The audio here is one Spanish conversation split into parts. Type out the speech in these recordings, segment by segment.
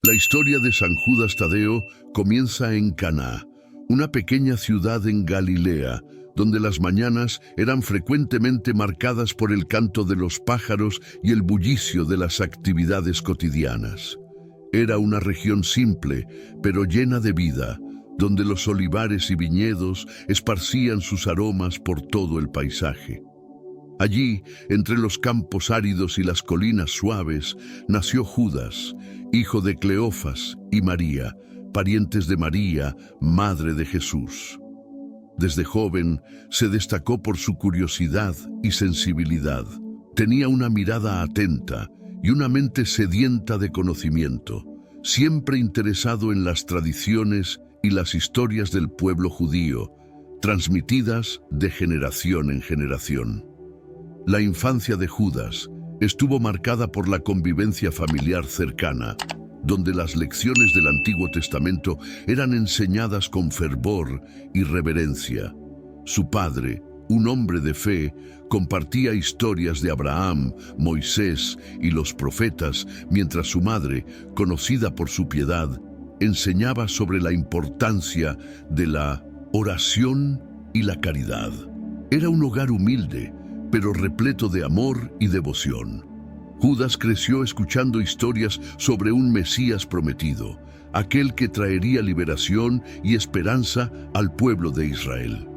La historia de San Judas Tadeo comienza en Caná, una pequeña ciudad en Galilea, donde las mañanas eran frecuentemente marcadas por el canto de los pájaros y el bullicio de las actividades cotidianas. Era una región simple, pero llena de vida, donde los olivares y viñedos esparcían sus aromas por todo el paisaje. Allí, entre los campos áridos y las colinas suaves, nació Judas, hijo de Cleofas y María, parientes de María, madre de Jesús. Desde joven se destacó por su curiosidad y sensibilidad. Tenía una mirada atenta y una mente sedienta de conocimiento, siempre interesado en las tradiciones y las historias del pueblo judío, transmitidas de generación en generación. La infancia de Judas estuvo marcada por la convivencia familiar cercana, donde las lecciones del Antiguo Testamento eran enseñadas con fervor y reverencia. Su padre, un hombre de fe, compartía historias de Abraham, Moisés y los profetas, mientras su madre, conocida por su piedad, enseñaba sobre la importancia de la oración y la caridad. Era un hogar humilde, pero repleto de amor y devoción. Judas creció escuchando historias sobre un Mesías prometido, aquel que traería liberación y esperanza al pueblo de Israel.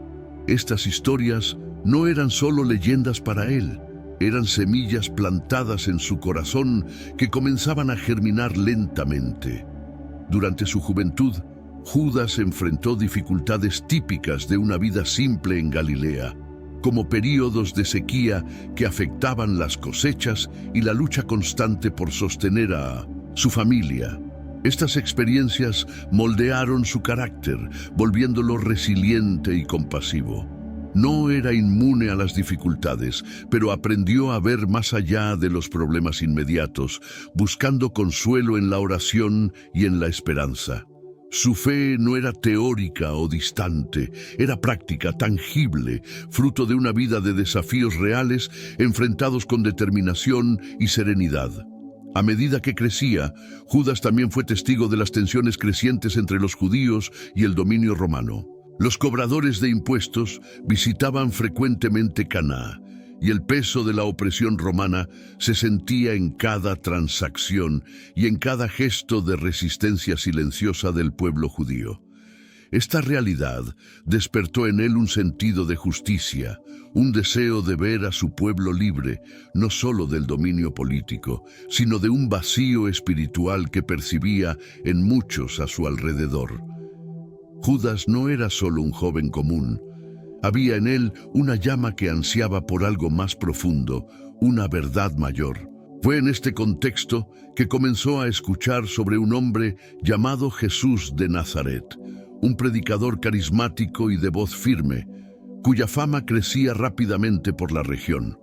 Estas historias no eran solo leyendas para él, eran semillas plantadas en su corazón que comenzaban a germinar lentamente. Durante su juventud, Judas enfrentó dificultades típicas de una vida simple en Galilea, como períodos de sequía que afectaban las cosechas y la lucha constante por sostener a su familia. Estas experiencias moldearon su carácter, volviéndolo resiliente y compasivo. No era inmune a las dificultades, pero aprendió a ver más allá de los problemas inmediatos, buscando consuelo en la oración y en la esperanza. Su fe no era teórica o distante, era práctica, tangible, fruto de una vida de desafíos reales enfrentados con determinación y serenidad. A medida que crecía, Judas también fue testigo de las tensiones crecientes entre los judíos y el dominio romano. Los cobradores de impuestos visitaban frecuentemente Caná, y el peso de la opresión romana se sentía en cada transacción y en cada gesto de resistencia silenciosa del pueblo judío. Esta realidad despertó en él un sentido de justicia, un deseo de ver a su pueblo libre, no solo del dominio político, sino de un vacío espiritual que percibía en muchos a su alrededor. Judas no era solo un joven común. Había en él una llama que ansiaba por algo más profundo, una verdad mayor. Fue en este contexto que comenzó a escuchar sobre un hombre llamado Jesús de Nazaret, un predicador carismático y de voz firme, cuya fama crecía rápidamente por la región.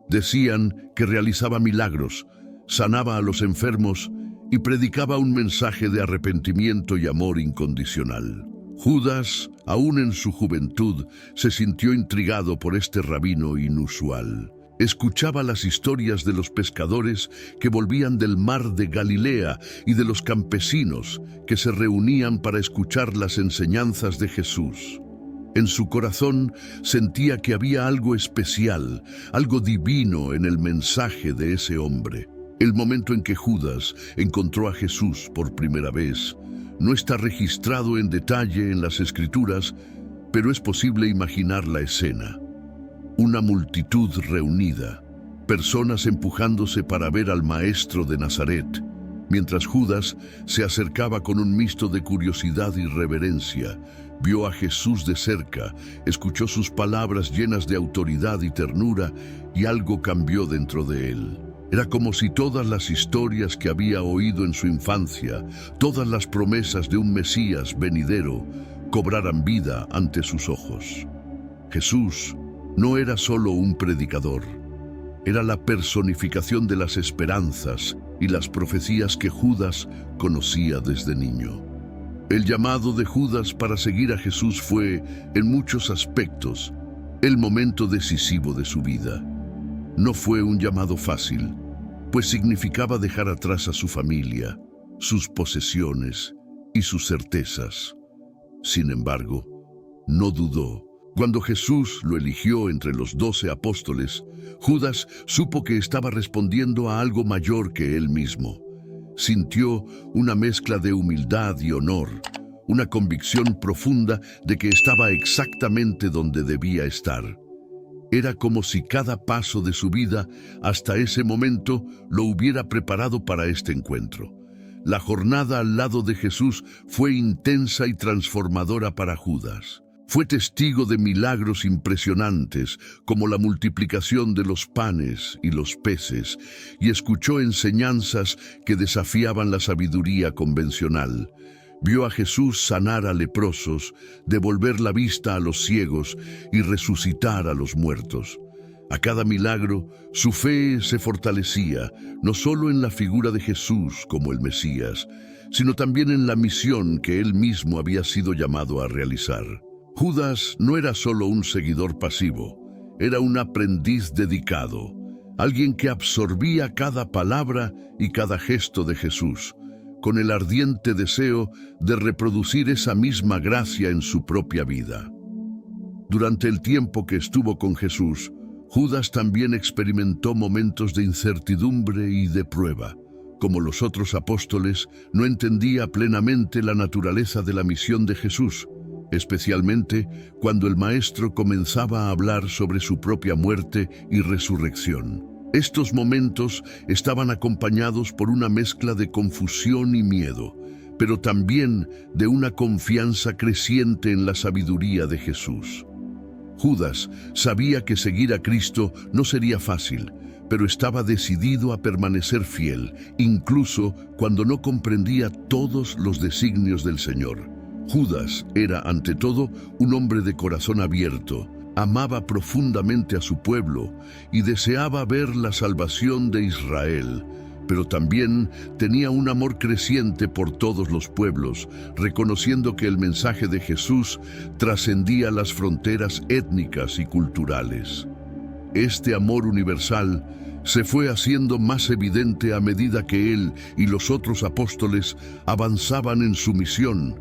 Decían que realizaba milagros, sanaba a los enfermos y predicaba un mensaje de arrepentimiento y amor incondicional. Judas, aún en su juventud, se sintió intrigado por este rabino inusual. Escuchaba las historias de los pescadores que volvían del mar de Galilea y de los campesinos que se reunían para escuchar las enseñanzas de Jesús. En su corazón sentía que había algo especial, algo divino en el mensaje de ese hombre. El momento en que Judas encontró a Jesús por primera vez no está registrado en detalle en las Escrituras, pero es posible imaginar la escena. Una multitud reunida, personas empujándose para ver al Maestro de Nazaret, mientras Judas se acercaba con un mixto de curiosidad y reverencia. Vio a Jesús de cerca, escuchó sus palabras llenas de autoridad y ternura, y algo cambió dentro de él. Era como si todas las historias que había oído en su infancia, todas las promesas de un Mesías venidero, cobraran vida ante sus ojos. Jesús no era solo un predicador, era la personificación de las esperanzas y las profecías que Judas conocía desde niño. El llamado de Judas para seguir a Jesús fue, en muchos aspectos, el momento decisivo de su vida. No fue un llamado fácil, pues significaba dejar atrás a su familia, sus posesiones y sus certezas. Sin embargo, no dudó. Cuando Jesús lo eligió entre los 12 apóstoles, Judas supo que estaba respondiendo a algo mayor que él mismo. Sintió una mezcla de humildad y honor, una convicción profunda de que estaba exactamente donde debía estar. Era como si cada paso de su vida hasta ese momento lo hubiera preparado para este encuentro. La jornada al lado de Jesús fue intensa y transformadora para Judas. Fue testigo de milagros impresionantes, como la multiplicación de los panes y los peces, y escuchó enseñanzas que desafiaban la sabiduría convencional. Vio a Jesús sanar a leprosos, devolver la vista a los ciegos y resucitar a los muertos. A cada milagro, su fe se fortalecía, no solo en la figura de Jesús como el Mesías, sino también en la misión que él mismo había sido llamado a realizar. Judas no era solo un seguidor pasivo, era un aprendiz dedicado, alguien que absorbía cada palabra y cada gesto de Jesús, con el ardiente deseo de reproducir esa misma gracia en su propia vida. Durante el tiempo que estuvo con Jesús, Judas también experimentó momentos de incertidumbre y de prueba. Como los otros apóstoles, no entendía plenamente la naturaleza de la misión de Jesús, especialmente cuando el Maestro comenzaba a hablar sobre su propia muerte y resurrección. Estos momentos estaban acompañados por una mezcla de confusión y miedo, pero también de una confianza creciente en la sabiduría de Jesús. Judas sabía que seguir a Cristo no sería fácil, pero estaba decidido a permanecer fiel, incluso cuando no comprendía todos los designios del Señor. Judas era, ante todo, un hombre de corazón abierto, amaba profundamente a su pueblo y deseaba ver la salvación de Israel, pero también tenía un amor creciente por todos los pueblos, reconociendo que el mensaje de Jesús trascendía las fronteras étnicas y culturales. Este amor universal se fue haciendo más evidente a medida que él y los otros apóstoles avanzaban en su misión,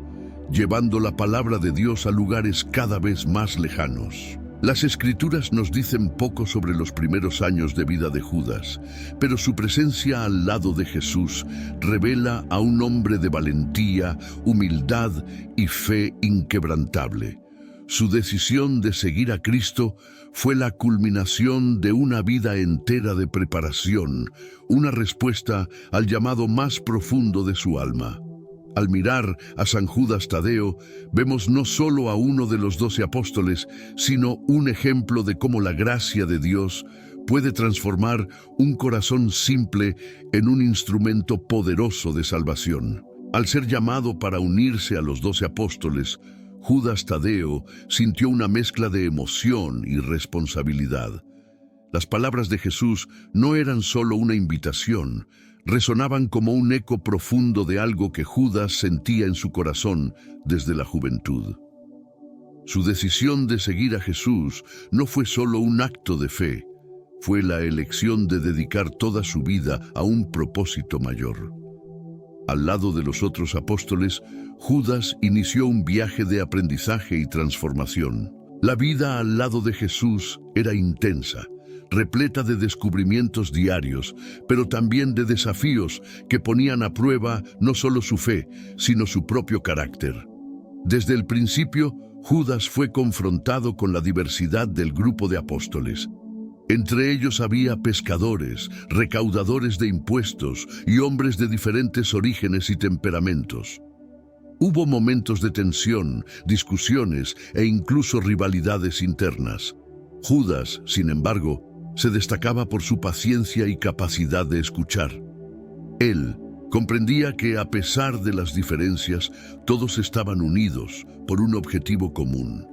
llevando la palabra de Dios a lugares cada vez más lejanos. Las Escrituras nos dicen poco sobre los primeros años de vida de Judas, pero su presencia al lado de Jesús revela a un hombre de valentía, humildad y fe inquebrantable. Su decisión de seguir a Cristo fue la culminación de una vida entera de preparación, una respuesta al llamado más profundo de su alma. Al mirar a San Judas Tadeo, vemos no solo a uno de los 12 apóstoles, sino un ejemplo de cómo la gracia de Dios puede transformar un corazón simple en un instrumento poderoso de salvación. Al ser llamado para unirse a los 12 apóstoles, Judas Tadeo sintió una mezcla de emoción y responsabilidad. Las palabras de Jesús no eran solo una invitación, resonaban como un eco profundo de algo que Judas sentía en su corazón desde la juventud. Su decisión de seguir a Jesús no fue solo un acto de fe, fue la elección de dedicar toda su vida a un propósito mayor. Al lado de los otros apóstoles, Judas inició un viaje de aprendizaje y transformación. La vida al lado de Jesús era intensa, repleta de descubrimientos diarios, pero también de desafíos que ponían a prueba no solo su fe, sino su propio carácter. Desde el principio, Judas fue confrontado con la diversidad del grupo de apóstoles. Entre ellos había pescadores, recaudadores de impuestos y hombres de diferentes orígenes y temperamentos. Hubo momentos de tensión, discusiones e incluso rivalidades internas. Judas, sin embargo, se destacaba por su paciencia y capacidad de escuchar. Él comprendía que, a pesar de las diferencias, todos estaban unidos por un objetivo común: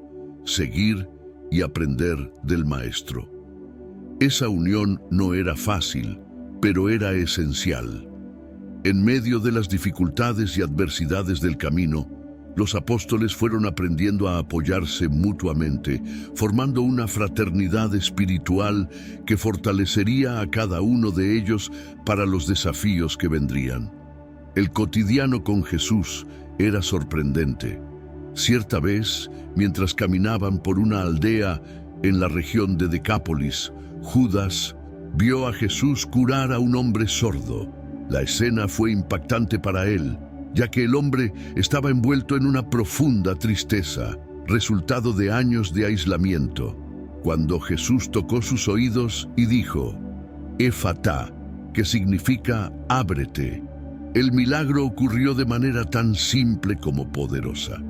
seguir y aprender del Maestro. Esa unión no era fácil, pero era esencial. En medio de las dificultades y adversidades del camino, los apóstoles fueron aprendiendo a apoyarse mutuamente, formando una fraternidad espiritual que fortalecería a cada uno de ellos para los desafíos que vendrían. El cotidiano con Jesús era sorprendente. Cierta vez, mientras caminaban por una aldea en la región de Decápolis, Judas vio a Jesús curar a un hombre sordo. La escena fue impactante para él, ya que el hombre estaba envuelto en una profunda tristeza, resultado de años de aislamiento. Cuando Jesús tocó sus oídos y dijo, Efatá, que significa ábrete, el milagro ocurrió de manera tan simple como poderosa.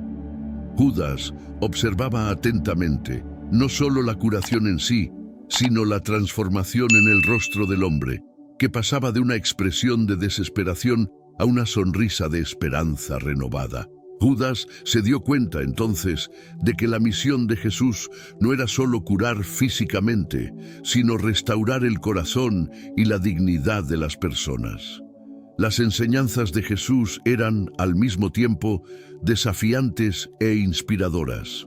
Judas observaba atentamente no solo la curación en sí, sino la transformación en el rostro del hombre, que pasaba de una expresión de desesperación a una sonrisa de esperanza renovada. Judas se dio cuenta entonces de que la misión de Jesús no era solo curar físicamente, sino restaurar el corazón y la dignidad de las personas. Las enseñanzas de Jesús eran, al mismo tiempo, desafiantes e inspiradoras.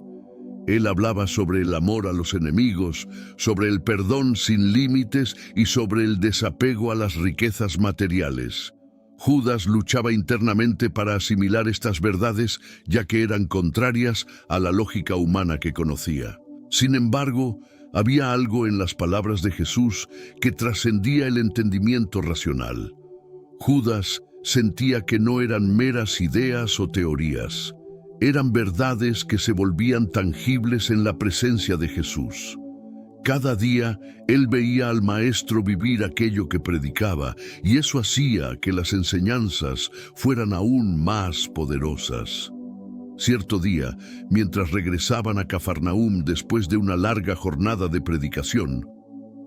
Él hablaba sobre el amor a los enemigos, sobre el perdón sin límites y sobre el desapego a las riquezas materiales. Judas luchaba internamente para asimilar estas verdades, ya que eran contrarias a la lógica humana que conocía. Sin embargo, había algo en las palabras de Jesús que trascendía el entendimiento racional. Judas sentía que no eran meras ideas o teorías. Eran verdades que se volvían tangibles en la presencia de Jesús. Cada día, él veía al Maestro vivir aquello que predicaba, y eso hacía que las enseñanzas fueran aún más poderosas. Cierto día, mientras regresaban a Cafarnaúm después de una larga jornada de predicación,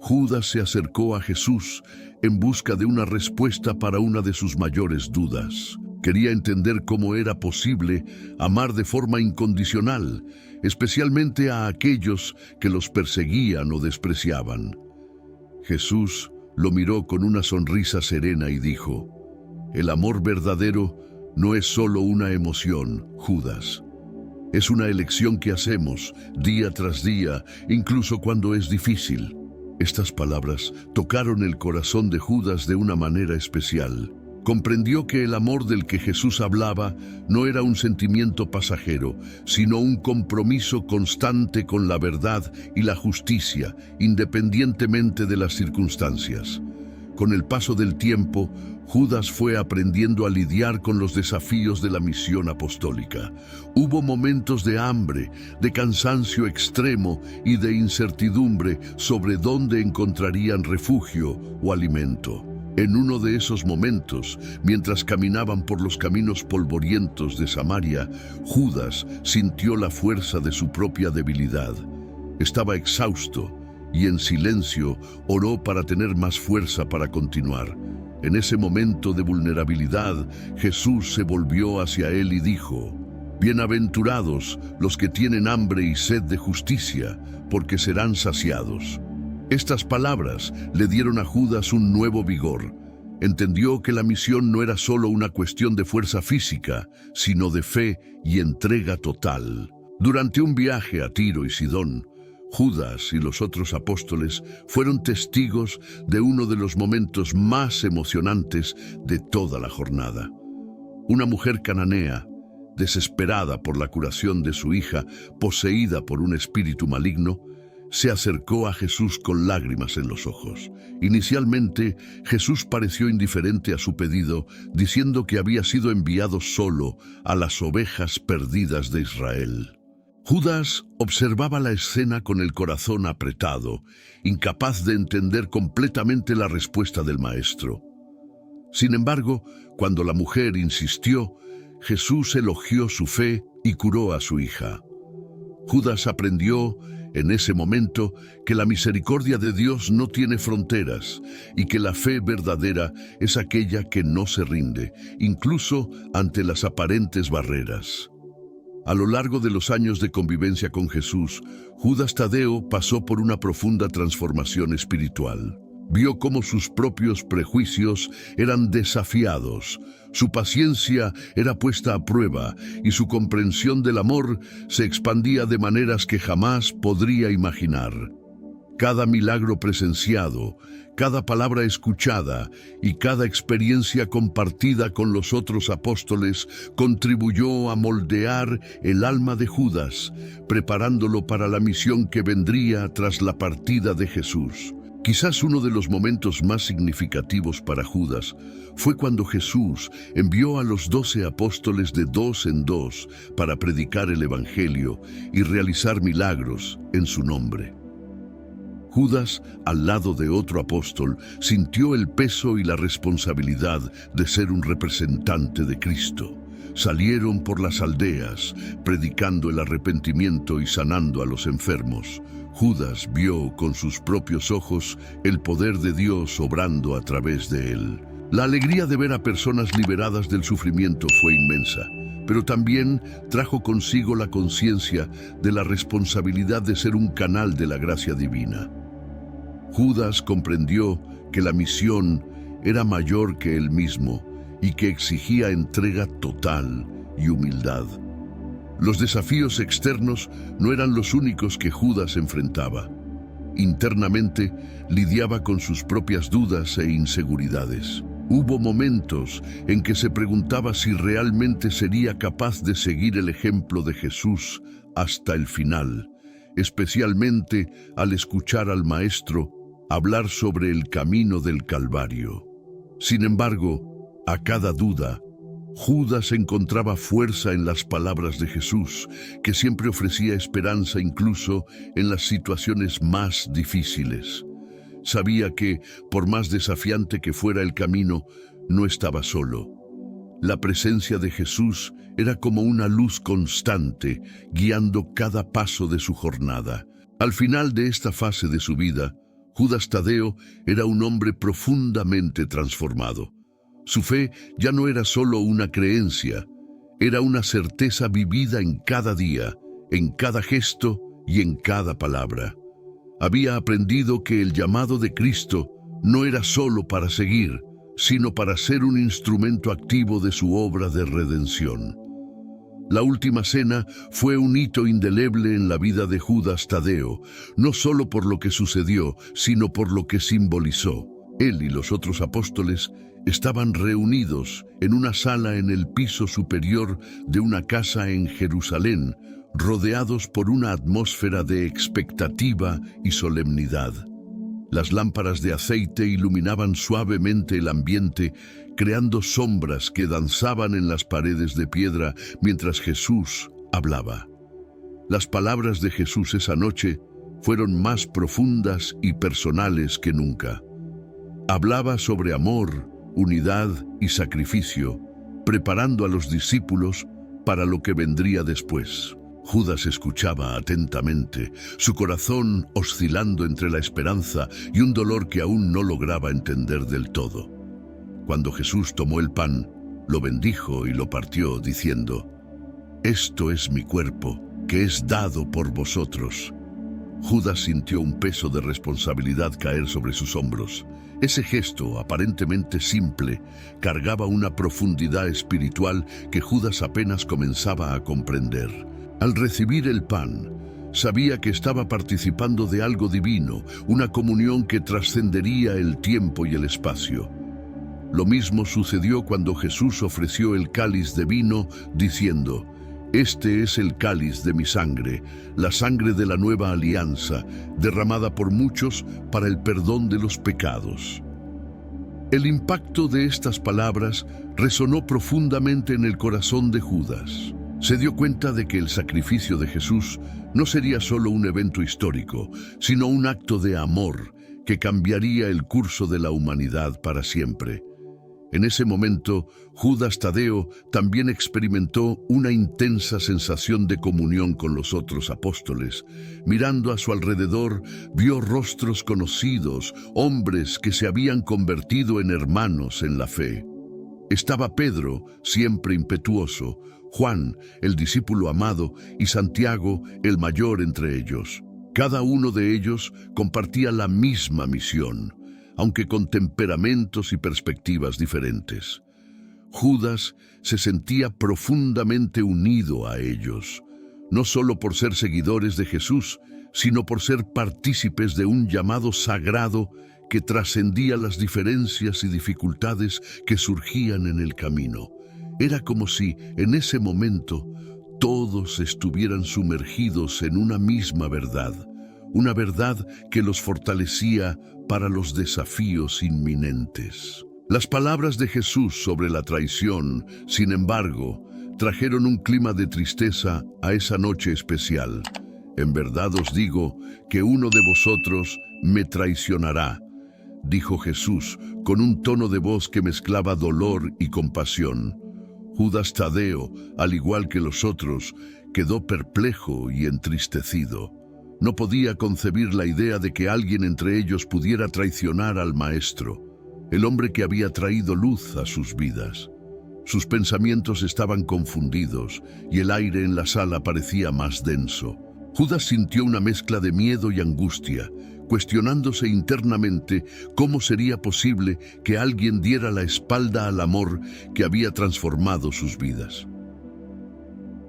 Judas se acercó a Jesús en busca de una respuesta para una de sus mayores dudas. Quería entender cómo era posible amar de forma incondicional, especialmente a aquellos que los perseguían o despreciaban. Jesús lo miró con una sonrisa serena y dijo, «El amor verdadero no es solo una emoción, Judas. Es una elección que hacemos día tras día, incluso cuando es difícil». Estas palabras tocaron el corazón de Judas de una manera especial. Comprendió que el amor del que Jesús hablaba no era un sentimiento pasajero, sino un compromiso constante con la verdad y la justicia, independientemente de las circunstancias. Con el paso del tiempo, Judas fue aprendiendo a lidiar con los desafíos de la misión apostólica. Hubo momentos de hambre, de cansancio extremo y de incertidumbre sobre dónde encontrarían refugio o alimento. En uno de esos momentos, mientras caminaban por los caminos polvorientos de Samaria, Judas sintió la fuerza de su propia debilidad. Estaba exhausto y en silencio oró para tener más fuerza para continuar. En ese momento de vulnerabilidad, Jesús se volvió hacia él y dijo, «Bienaventurados los que tienen hambre y sed de justicia, porque serán saciados». Estas palabras le dieron a Judas un nuevo vigor. Entendió que la misión no era solo una cuestión de fuerza física, sino de fe y entrega total. Durante un viaje a Tiro y Sidón, Judas y los otros apóstoles fueron testigos de uno de los momentos más emocionantes de toda la jornada. Una mujer cananea, desesperada por la curación de su hija, poseída por un espíritu maligno, se acercó a Jesús con lágrimas en los ojos. Inicialmente, Jesús pareció indiferente a su pedido, diciendo que había sido enviado solo a las ovejas perdidas de Israel. Judas observaba la escena con el corazón apretado, incapaz de entender completamente la respuesta del Maestro. Sin embargo, cuando la mujer insistió, Jesús elogió su fe y curó a su hija. Judas aprendió en ese momento que la misericordia de Dios no tiene fronteras y que la fe verdadera es aquella que no se rinde, incluso ante las aparentes barreras. A lo largo de los años de convivencia con Jesús, Judas Tadeo pasó por una profunda transformación espiritual. Vio cómo sus propios prejuicios eran desafiados, su paciencia era puesta a prueba y su comprensión del amor se expandía de maneras que jamás podría imaginar. Cada milagro presenciado, cada palabra escuchada y cada experiencia compartida con los otros apóstoles contribuyó a moldear el alma de Judas, preparándolo para la misión que vendría tras la partida de Jesús. Quizás uno de los momentos más significativos para Judas fue cuando Jesús envió a los 12 apóstoles de dos en dos para predicar el Evangelio y realizar milagros en su nombre. Judas, al lado de otro apóstol, sintió el peso y la responsabilidad de ser un representante de Cristo. Salieron por las aldeas, predicando el arrepentimiento y sanando a los enfermos. Judas vio con sus propios ojos el poder de Dios obrando a través de él. La alegría de ver a personas liberadas del sufrimiento fue inmensa, pero también trajo consigo la conciencia de la responsabilidad de ser un canal de la gracia divina. Judas comprendió que la misión era mayor que él mismo y que exigía entrega total y humildad. Los desafíos externos no eran los únicos que Judas enfrentaba. Internamente lidiaba con sus propias dudas e inseguridades. Hubo momentos en que se preguntaba si realmente sería capaz de seguir el ejemplo de Jesús hasta el final, especialmente al escuchar al Maestro hablar sobre el camino del Calvario. Sin embargo, a cada duda, Judas encontraba fuerza en las palabras de Jesús, que siempre ofrecía esperanza incluso en las situaciones más difíciles. Sabía que, por más desafiante que fuera el camino, no estaba solo. La presencia de Jesús era como una luz constante, guiando cada paso de su jornada. Al final de esta fase de su vida, Judas Tadeo era un hombre profundamente transformado. Su fe ya no era solo una creencia, era una certeza vivida en cada día, en cada gesto y en cada palabra. Había aprendido que el llamado de Cristo no era solo para seguir, sino para ser un instrumento activo de su obra de redención. La última cena fue un hito indeleble en la vida de Judas Tadeo, no solo por lo que sucedió, sino por lo que simbolizó. Él y los otros apóstoles estaban reunidos en una sala en el piso superior de una casa en Jerusalén, rodeados por una atmósfera de expectativa y solemnidad. Las lámparas de aceite iluminaban suavemente el ambiente, creando sombras que danzaban en las paredes de piedra mientras Jesús hablaba. Las palabras de Jesús esa noche fueron más profundas y personales que nunca. Hablaba sobre amor, unidad y sacrificio, preparando a los discípulos para lo que vendría después. Judas escuchaba atentamente, su corazón oscilando entre la esperanza y un dolor que aún no lograba entender del todo. Cuando Jesús tomó el pan, lo bendijo y lo partió, diciendo: «Esto es mi cuerpo, que es dado por vosotros». Judas sintió un peso de responsabilidad caer sobre sus hombros. Ese gesto, aparentemente simple, cargaba una profundidad espiritual que Judas apenas comenzaba a comprender. Al recibir el pan, sabía que estaba participando de algo divino, una comunión que trascendería el tiempo y el espacio. Lo mismo sucedió cuando Jesús ofreció el cáliz de vino, diciendo: «Este es el cáliz de mi sangre, la sangre de la nueva alianza, derramada por muchos para el perdón de los pecados». El impacto de estas palabras resonó profundamente en el corazón de Judas. Se dio cuenta de que el sacrificio de Jesús no sería solo un evento histórico, sino un acto de amor que cambiaría el curso de la humanidad para siempre. En ese momento, Judas Tadeo también experimentó una intensa sensación de comunión con los otros apóstoles. Mirando a su alrededor, vio rostros conocidos, hombres que se habían convertido en hermanos en la fe. Estaba Pedro, siempre impetuoso, Juan, el discípulo amado, y Santiago, el mayor entre ellos. Cada uno de ellos compartía la misma misión, aunque con temperamentos y perspectivas diferentes. Judas se sentía profundamente unido a ellos, no solo por ser seguidores de Jesús, sino por ser partícipes de un llamado sagrado que trascendía las diferencias y dificultades que surgían en el camino. Era como si, en ese momento, todos estuvieran sumergidos en una misma verdad, una verdad que los fortalecía para los desafíos inminentes. Las palabras de Jesús sobre la traición, sin embargo, trajeron un clima de tristeza a esa noche especial. En verdad os digo que uno de vosotros me traicionará, dijo Jesús con un tono de voz que mezclaba dolor y compasión. Judas Tadeo, al igual que los otros, quedó perplejo y entristecido. No podía concebir la idea de que alguien entre ellos pudiera traicionar al Maestro, el hombre que había traído luz a sus vidas. Sus pensamientos estaban confundidos y el aire en la sala parecía más denso. Judas sintió una mezcla de miedo y angustia, cuestionándose internamente cómo sería posible que alguien diera la espalda al amor que había transformado sus vidas.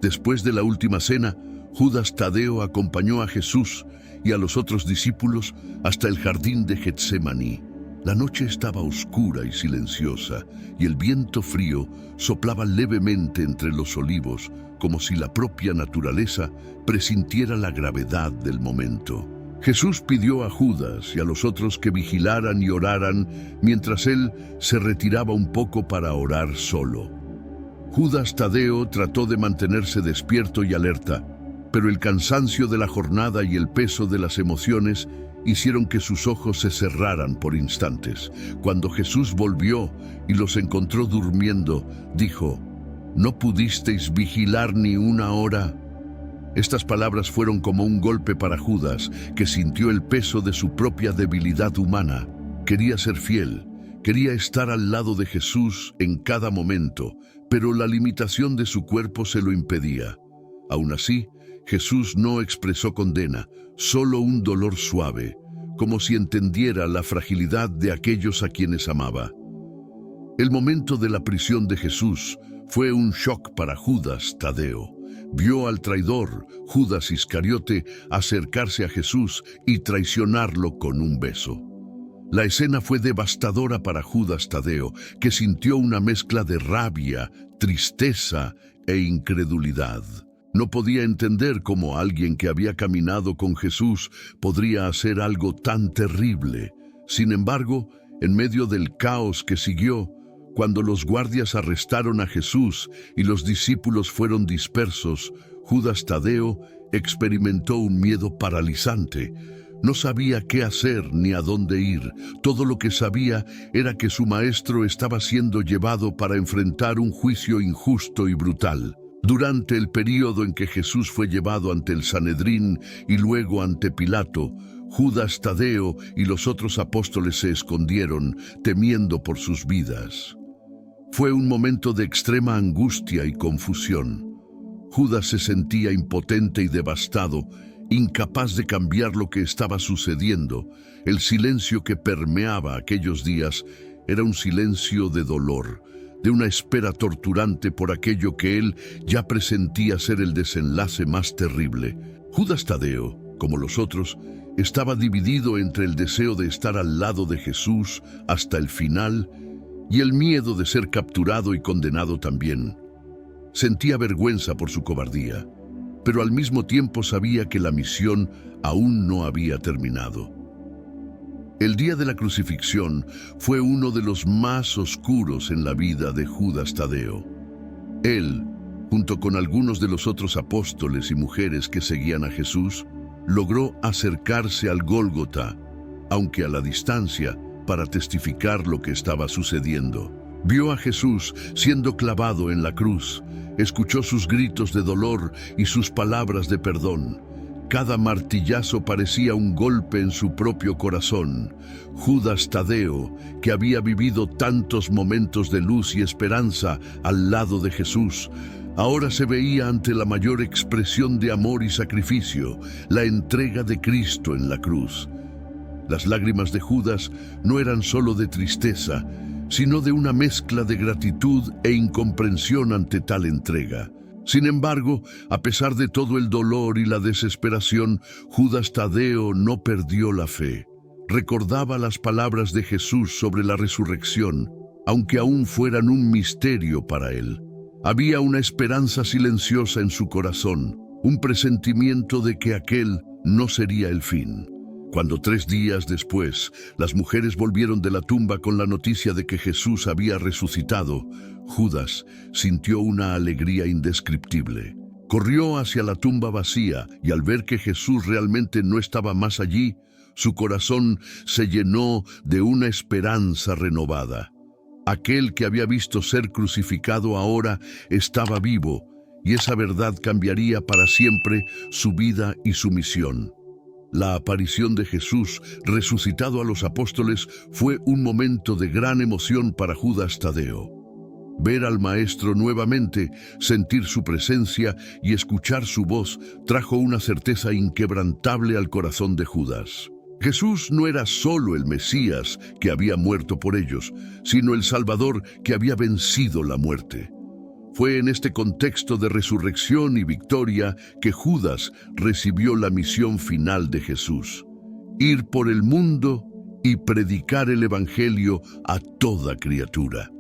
Después de la última cena, Judas Tadeo acompañó a Jesús y a los otros discípulos hasta el jardín de Getsemaní. La noche estaba oscura y silenciosa, y el viento frío soplaba levemente entre los olivos, como si la propia naturaleza presintiera la gravedad del momento. Jesús pidió a Judas y a los otros que vigilaran y oraran, mientras él se retiraba un poco para orar solo. Judas Tadeo trató de mantenerse despierto y alerta, pero el cansancio de la jornada y el peso de las emociones hicieron que sus ojos se cerraran por instantes. Cuando Jesús volvió y los encontró durmiendo, dijo: ¿No pudisteis vigilar ni una hora? Estas palabras fueron como un golpe para Judas, que sintió el peso de su propia debilidad humana. Quería ser fiel, quería estar al lado de Jesús en cada momento, pero la limitación de su cuerpo se lo impedía. Aún así, Jesús no expresó condena, solo un dolor suave, como si entendiera la fragilidad de aquellos a quienes amaba. El momento de la prisión de Jesús fue un shock para Judas Tadeo. Vio al traidor, Judas Iscariote, acercarse a Jesús y traicionarlo con un beso. La escena fue devastadora para Judas Tadeo, que sintió una mezcla de rabia, tristeza e incredulidad. No podía entender cómo alguien que había caminado con Jesús podría hacer algo tan terrible. Sin embargo, en medio del caos que siguió, cuando los guardias arrestaron a Jesús y los discípulos fueron dispersos, Judas Tadeo experimentó un miedo paralizante. No sabía qué hacer ni a dónde ir. Todo lo que sabía era que su maestro estaba siendo llevado para enfrentar un juicio injusto y brutal. Durante el período en que Jesús fue llevado ante el Sanedrín y luego ante Pilato, Judas Tadeo y los otros apóstoles se escondieron, temiendo por sus vidas. Fue un momento de extrema angustia y confusión. Judas se sentía impotente y devastado, incapaz de cambiar lo que estaba sucediendo. El silencio que permeaba aquellos días era un silencio de dolor, de una espera torturante por aquello que él ya presentía ser el desenlace más terrible. Judas Tadeo, como los otros, estaba dividido entre el deseo de estar al lado de Jesús hasta el final y el miedo de ser capturado y condenado también. Sentía vergüenza por su cobardía, pero al mismo tiempo sabía que la misión aún no había terminado. El día de la crucifixión fue uno de los más oscuros en la vida de Judas Tadeo. Él, junto con algunos de los otros apóstoles y mujeres que seguían a Jesús, logró acercarse al Gólgota, aunque a la distancia, para testificar lo que estaba sucediendo. Vio a Jesús siendo clavado en la cruz, escuchó sus gritos de dolor y sus palabras de perdón. Cada martillazo parecía un golpe en su propio corazón. Judas Tadeo, que había vivido tantos momentos de luz y esperanza al lado de Jesús, ahora se veía ante la mayor expresión de amor y sacrificio, la entrega de Cristo en la cruz. Las lágrimas de Judas no eran solo de tristeza, sino de una mezcla de gratitud e incomprensión ante tal entrega. Sin embargo, a pesar de todo el dolor y la desesperación, Judas Tadeo no perdió la fe. Recordaba las palabras de Jesús sobre la resurrección, aunque aún fueran un misterio para él. Había una esperanza silenciosa en su corazón, un presentimiento de que aquel no sería el fin. Cuando 3 días después, las mujeres volvieron de la tumba con la noticia de que Jesús había resucitado, Judas sintió una alegría indescriptible. Corrió hacia la tumba vacía y al ver que Jesús realmente no estaba más allí, su corazón se llenó de una esperanza renovada. Aquel que había visto ser crucificado ahora estaba vivo, y esa verdad cambiaría para siempre su vida y su misión. La aparición de Jesús resucitado a los apóstoles fue un momento de gran emoción para Judas Tadeo. Ver al Maestro nuevamente, sentir su presencia y escuchar su voz trajo una certeza inquebrantable al corazón de Judas. Jesús no era solo el Mesías que había muerto por ellos, sino el Salvador que había vencido la muerte. Fue en este contexto de resurrección y victoria que Judas recibió la misión final de Jesús: ir por el mundo y predicar el Evangelio a toda criatura.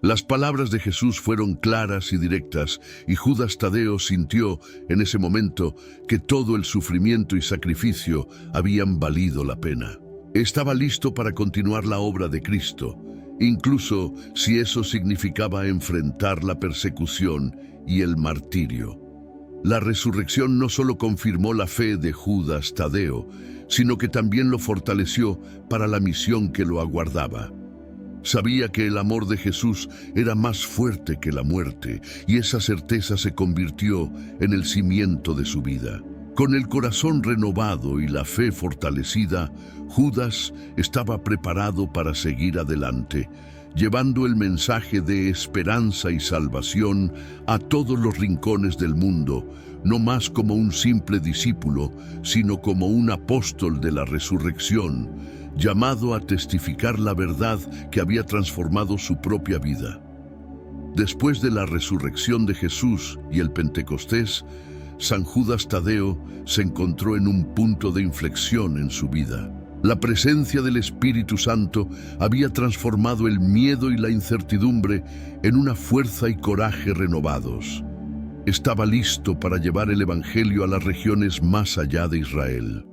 Las palabras de Jesús fueron claras y directas, y Judas Tadeo sintió en ese momento que todo el sufrimiento y sacrificio habían valido la pena. Estaba listo para continuar la obra de Cristo, incluso si eso significaba enfrentar la persecución y el martirio. La resurrección no solo confirmó la fe de Judas Tadeo, sino que también lo fortaleció para la misión que lo aguardaba. Sabía que el amor de Jesús era más fuerte que la muerte, y esa certeza se convirtió en el cimiento de su vida. Con el corazón renovado y la fe fortalecida, Judas estaba preparado para seguir adelante, llevando el mensaje de esperanza y salvación a todos los rincones del mundo, no más como un simple discípulo, sino como un apóstol de la resurrección, llamado a testificar la verdad que había transformado su propia vida. Después de la resurrección de Jesús y el Pentecostés, San Judas Tadeo se encontró en un punto de inflexión en su vida. La presencia del Espíritu Santo había transformado el miedo y la incertidumbre en una fuerza y coraje renovados. Estaba listo para llevar el Evangelio a las regiones más allá de Israel.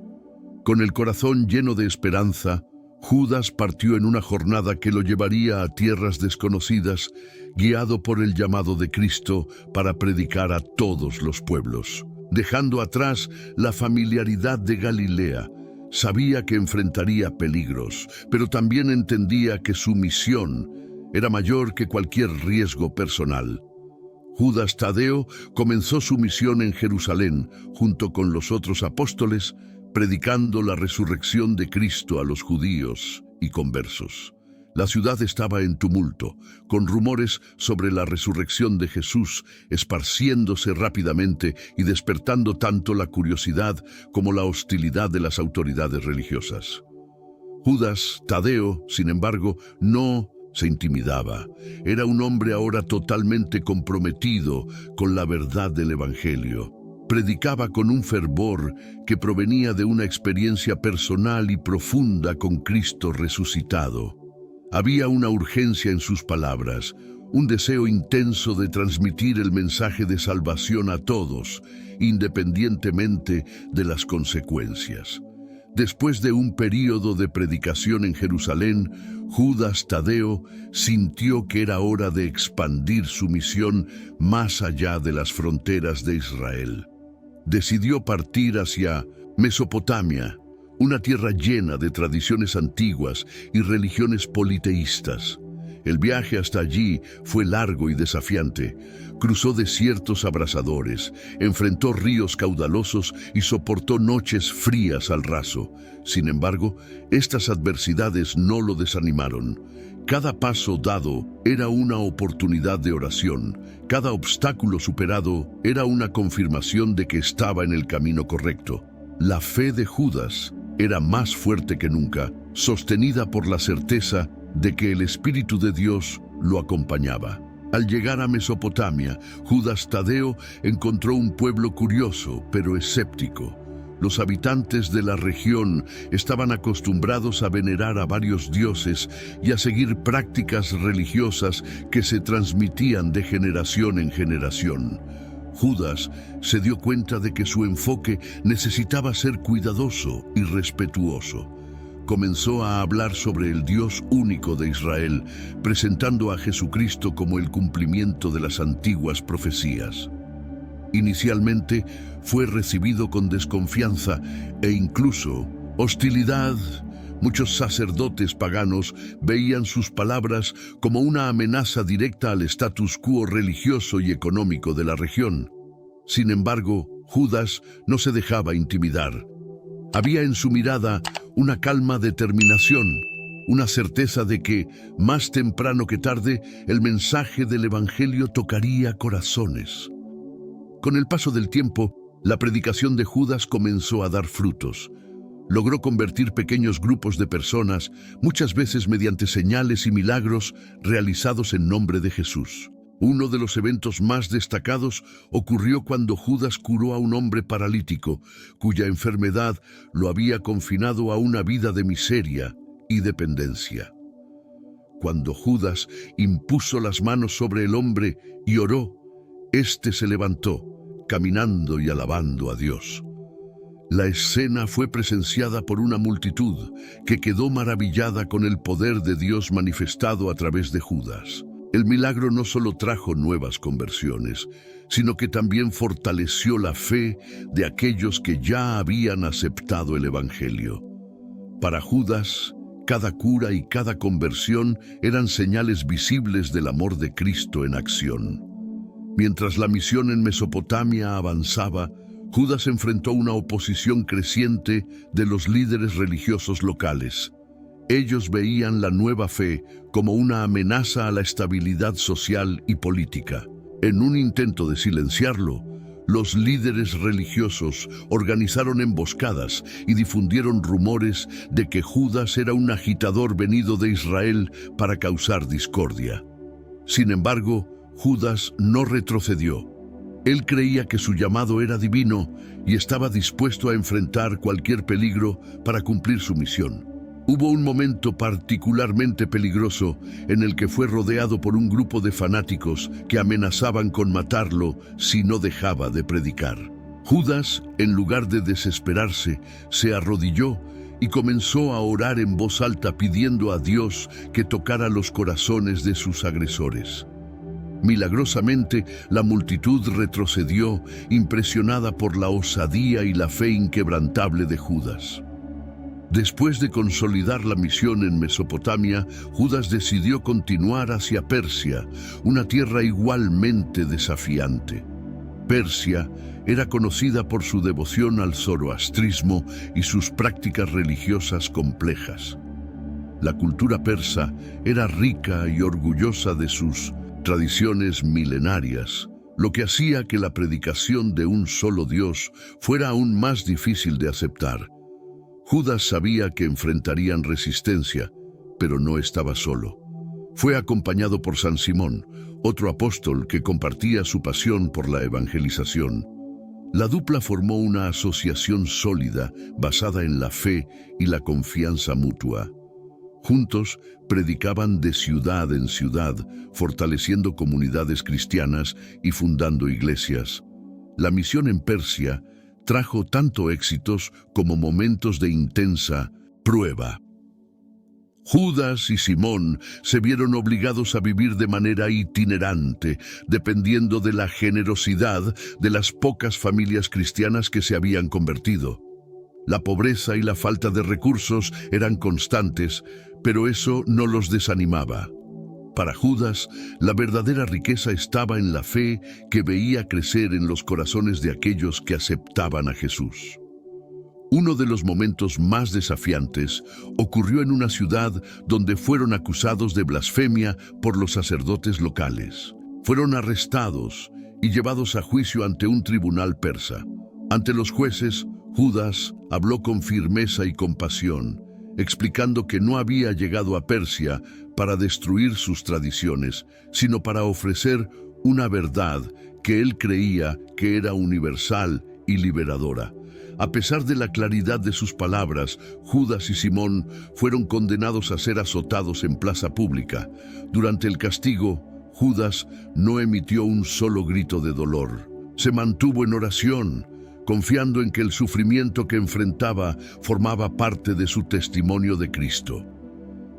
Con el corazón lleno de esperanza, Judas partió en una jornada que lo llevaría a tierras desconocidas, guiado por el llamado de Cristo para predicar a todos los pueblos. Dejando atrás la familiaridad de Galilea, sabía que enfrentaría peligros, pero también entendía que su misión era mayor que cualquier riesgo personal. Judas Tadeo comenzó su misión en Jerusalén, junto con los otros apóstoles, predicando la resurrección de Cristo a los judíos y conversos. La ciudad estaba en tumulto, con rumores sobre la resurrección de Jesús esparciéndose rápidamente y despertando tanto la curiosidad como la hostilidad de las autoridades religiosas. Judas Tadeo, sin embargo, no se intimidaba. Era un hombre ahora totalmente comprometido con la verdad del Evangelio. Predicaba con un fervor que provenía de una experiencia personal y profunda con Cristo resucitado. Había una urgencia en sus palabras, un deseo intenso de transmitir el mensaje de salvación a todos, independientemente de las consecuencias. Después de un período de predicación en Jerusalén, Judas Tadeo sintió que era hora de expandir su misión más allá de las fronteras de Israel. Decidió partir hacia Mesopotamia, una tierra llena de tradiciones antiguas y religiones politeístas. El viaje hasta allí fue largo y desafiante. Cruzó desiertos abrasadores, enfrentó ríos caudalosos y soportó noches frías al raso. Sin embargo, estas adversidades no lo desanimaron. Cada paso dado era una oportunidad de oración. Cada obstáculo superado era una confirmación de que estaba en el camino correcto. La fe de Judas era más fuerte que nunca, sostenida por la certeza de que el Espíritu de Dios lo acompañaba. Al llegar a Mesopotamia, Judas Tadeo encontró un pueblo curioso, pero escéptico. Los habitantes de la región estaban acostumbrados a venerar a varios dioses y a seguir prácticas religiosas que se transmitían de generación en generación. Judas se dio cuenta de que su enfoque necesitaba ser cuidadoso y respetuoso. Comenzó a hablar sobre el Dios único de Israel, presentando a Jesucristo como el cumplimiento de las antiguas profecías. Inicialmente fue recibido con desconfianza e incluso hostilidad. Muchos sacerdotes paganos veían sus palabras como una amenaza directa al status quo religioso y económico de la región. Sin embargo, Judas no se dejaba intimidar. Había en su mirada una calma determinación, una certeza de que, más temprano que tarde, el mensaje del Evangelio tocaría corazones. Con el paso del tiempo, la predicación de Judas comenzó a dar frutos. Logró convertir pequeños grupos de personas, muchas veces mediante señales y milagros realizados en nombre de Jesús. Uno de los eventos más destacados ocurrió cuando Judas curó a un hombre paralítico, cuya enfermedad lo había confinado a una vida de miseria y dependencia. Cuando Judas impuso las manos sobre el hombre y oró, éste se levantó, caminando y alabando a Dios. La escena fue presenciada por una multitud que quedó maravillada con el poder de Dios manifestado a través de Judas. El milagro no solo trajo nuevas conversiones, sino que también fortaleció la fe de aquellos que ya habían aceptado el Evangelio. Para Judas, cada cura y cada conversión eran señales visibles del amor de Cristo en acción. Mientras la misión en Mesopotamia avanzaba, Judas enfrentó una oposición creciente de los líderes religiosos locales. Ellos veían la nueva fe como una amenaza a la estabilidad social y política. En un intento de silenciarlo, los líderes religiosos organizaron emboscadas y difundieron rumores de que Judas era un agitador venido de Israel para causar discordia. Sin embargo, Judas no retrocedió. Él creía que su llamado era divino y estaba dispuesto a enfrentar cualquier peligro para cumplir su misión. Hubo un momento particularmente peligroso en el que fue rodeado por un grupo de fanáticos que amenazaban con matarlo si no dejaba de predicar. Judas, en lugar de desesperarse, se arrodilló y comenzó a orar en voz alta pidiendo a Dios que tocara los corazones de sus agresores. Milagrosamente, la multitud retrocedió, impresionada por la osadía y la fe inquebrantable de Judas. Después de consolidar la misión en Mesopotamia, Judas decidió continuar hacia Persia, una tierra igualmente desafiante. Persia era conocida por su devoción al zoroastrismo y sus prácticas religiosas complejas. La cultura persa era rica y orgullosa de sus tradiciones milenarias, lo que hacía que la predicación de un solo Dios fuera aún más difícil de aceptar. Judas sabía que enfrentarían resistencia, pero no estaba solo. Fue acompañado por San Simón, otro apóstol que compartía su pasión por la evangelización. La dupla formó una asociación sólida basada en la fe y la confianza mutua. Juntos predicaban de ciudad en ciudad, fortaleciendo comunidades cristianas y fundando iglesias. La misión en Persia trajo tanto éxitos como momentos de intensa prueba. Judas y Simón se vieron obligados a vivir de manera itinerante, dependiendo de la generosidad de las pocas familias cristianas que se habían convertido. La pobreza y la falta de recursos eran constantes, pero eso no los desanimaba. Para Judas, la verdadera riqueza estaba en la fe que veía crecer en los corazones de aquellos que aceptaban a Jesús. Uno de los momentos más desafiantes ocurrió en una ciudad donde fueron acusados de blasfemia por los sacerdotes locales. Fueron arrestados y llevados a juicio ante un tribunal persa. Ante los jueces, Judas habló con firmeza y compasión, explicando que no había llegado a Persia para destruir sus tradiciones, sino para ofrecer una verdad que él creía que era universal y liberadora. A pesar de la claridad de sus palabras, Judas y Simón fueron condenados a ser azotados en plaza pública. Durante el castigo, Judas no emitió un solo grito de dolor. Se mantuvo en oración, confiando en que el sufrimiento que enfrentaba formaba parte de su testimonio de Cristo.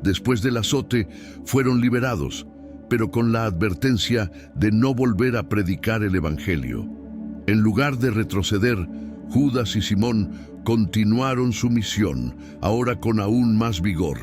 Después del azote, fueron liberados, pero con la advertencia de no volver a predicar el Evangelio. En lugar de retroceder, Judas y Simón continuaron su misión, ahora con aún más vigor.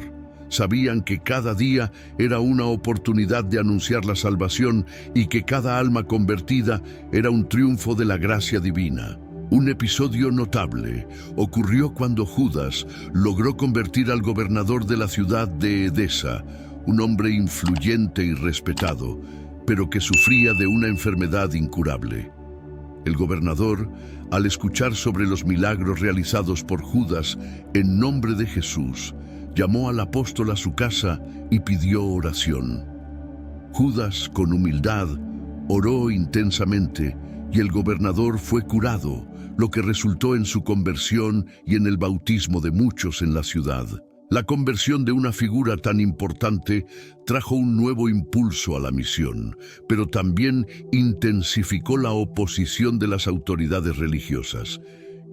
Sabían que cada día era una oportunidad de anunciar la salvación y que cada alma convertida era un triunfo de la gracia divina. Un episodio notable ocurrió cuando Judas logró convertir al gobernador de la ciudad de Edesa, un hombre influyente y respetado, pero que sufría de una enfermedad incurable. El gobernador, al escuchar sobre los milagros realizados por Judas en nombre de Jesús, llamó al apóstol a su casa y pidió oración. Judas, con humildad, oró intensamente y el gobernador fue curado, lo que resultó en su conversión y en el bautismo de muchos en la ciudad. La conversión de una figura tan importante trajo un nuevo impulso a la misión, pero también intensificó la oposición de las autoridades religiosas,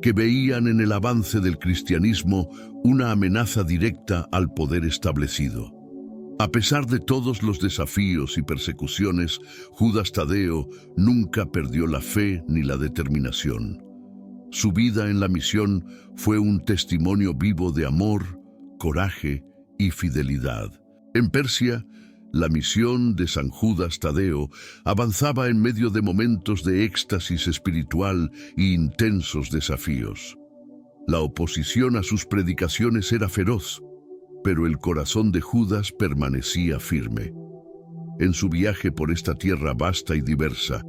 que veían en el avance del cristianismo una amenaza directa al poder establecido. A pesar de todos los desafíos y persecuciones, Judas Tadeo nunca perdió la fe ni la determinación. Su vida en la misión fue un testimonio vivo de amor, coraje y fidelidad. En Persia, la misión de San Judas Tadeo avanzaba en medio de momentos de éxtasis espiritual y intensos desafíos. La oposición a sus predicaciones era feroz, pero el corazón de Judas permanecía firme. En su viaje por esta tierra vasta y diversa,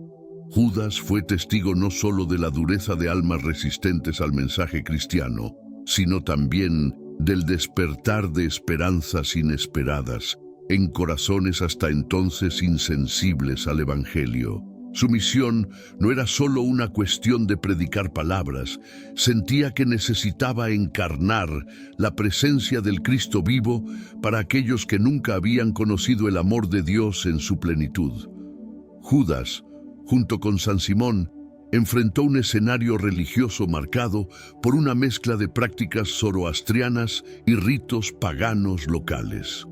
Judas fue testigo no solo de la dureza de almas resistentes al mensaje cristiano, sino también del despertar de esperanzas inesperadas en corazones hasta entonces insensibles al Evangelio. Su misión no era solo una cuestión de predicar palabras, sentía que necesitaba encarnar la presencia del Cristo vivo para aquellos que nunca habían conocido el amor de Dios en su plenitud. Judas, junto con San Simón, enfrentó un escenario religioso marcado por una mezcla de prácticas zoroastrianas y ritos paganos locales.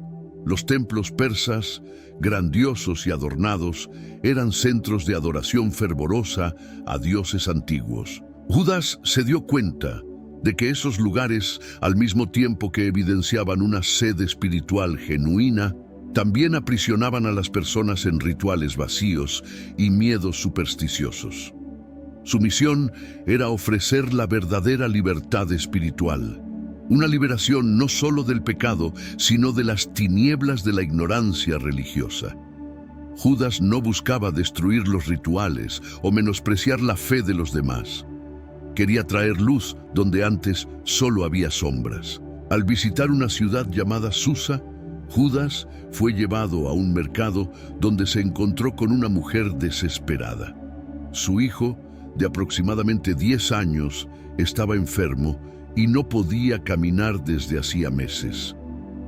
Los templos persas, grandiosos y adornados, eran centros de adoración fervorosa a dioses antiguos. Judas se dio cuenta de que esos lugares, al mismo tiempo que evidenciaban una sed espiritual genuina, también aprisionaban a las personas en rituales vacíos y miedos supersticiosos. Su misión era ofrecer la verdadera libertad espiritual, una liberación no solo del pecado, sino de las tinieblas de la ignorancia religiosa. Judas no buscaba destruir los rituales o menospreciar la fe de los demás. Quería traer luz donde antes solo había sombras. Al visitar una ciudad llamada Susa, Judas fue llevado a un mercado donde se encontró con una mujer desesperada. Su hijo, de aproximadamente 10 años, estaba enfermo y no podía caminar desde hacía meses.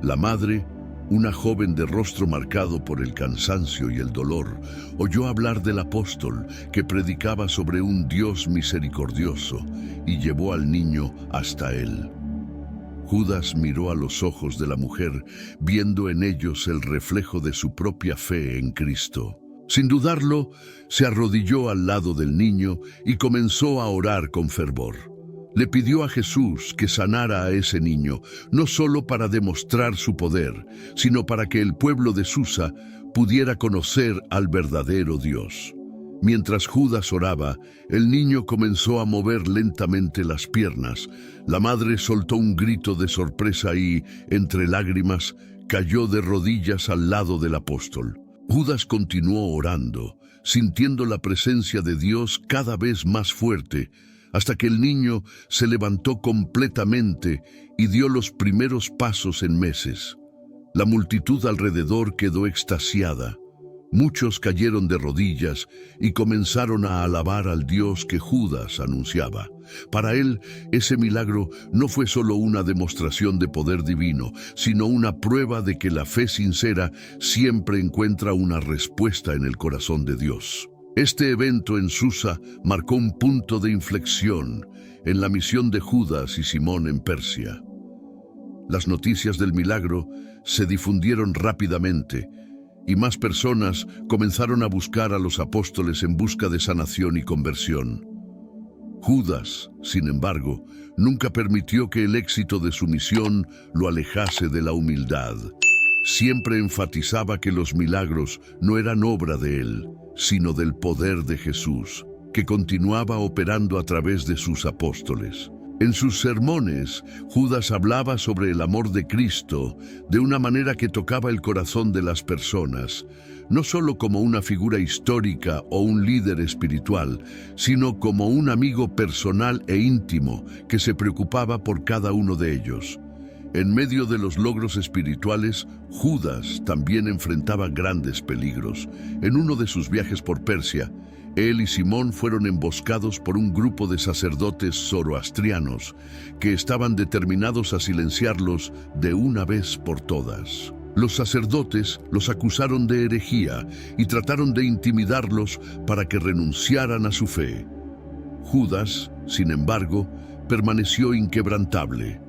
La madre, una joven de rostro marcado por el cansancio y el dolor, oyó hablar del apóstol que predicaba sobre un Dios misericordioso y llevó al niño hasta él. Judas miró a los ojos de la mujer, viendo en ellos el reflejo de su propia fe en Cristo. Sin dudarlo, se arrodilló al lado del niño y comenzó a orar con fervor. Le pidió a Jesús que sanara a ese niño, no solo para demostrar su poder, sino para que el pueblo de Susa pudiera conocer al verdadero Dios. Mientras Judas oraba, el niño comenzó a mover lentamente las piernas. La madre soltó un grito de sorpresa y, entre lágrimas, cayó de rodillas al lado del apóstol. Judas continuó orando, sintiendo la presencia de Dios cada vez más fuerte, hasta que el niño se levantó completamente y dio los primeros pasos en meses. La multitud alrededor quedó extasiada. Muchos cayeron de rodillas y comenzaron a alabar al Dios que Judas anunciaba. Para él, ese milagro no fue solo una demostración de poder divino, sino una prueba de que la fe sincera siempre encuentra una respuesta en el corazón de Dios. Este evento en Susa marcó un punto de inflexión en la misión de Judas y Simón en Persia. Las noticias del milagro se difundieron rápidamente y más personas comenzaron a buscar a los apóstoles en busca de sanación y conversión. Judas, sin embargo, nunca permitió que el éxito de su misión lo alejase de la humildad. Siempre enfatizaba que los milagros no eran obra de él, sino del poder de Jesús, que continuaba operando a través de sus apóstoles. En sus sermones, Judas hablaba sobre el amor de Cristo de una manera que tocaba el corazón de las personas, no solo como una figura histórica o un líder espiritual, sino como un amigo personal e íntimo que se preocupaba por cada uno de ellos. En medio de los logros espirituales, Judas también enfrentaba grandes peligros. En uno de sus viajes por Persia, él y Simón fueron emboscados por un grupo de sacerdotes zoroastrianos que estaban determinados a silenciarlos de una vez por todas. Los sacerdotes los acusaron de herejía y trataron de intimidarlos para que renunciaran a su fe. Judas, sin embargo, permaneció inquebrantable.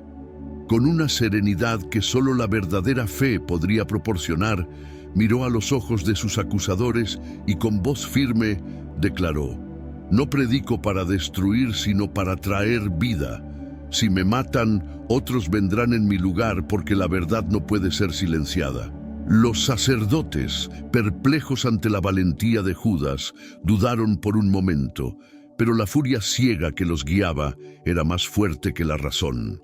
Con una serenidad que solo la verdadera fe podría proporcionar, miró a los ojos de sus acusadores y con voz firme declaró: «No predico para destruir, sino para traer vida. Si me matan, otros vendrán en mi lugar, porque la verdad no puede ser silenciada». Los sacerdotes, perplejos ante la valentía de Judas, dudaron por un momento, pero la furia ciega que los guiaba era más fuerte que la razón.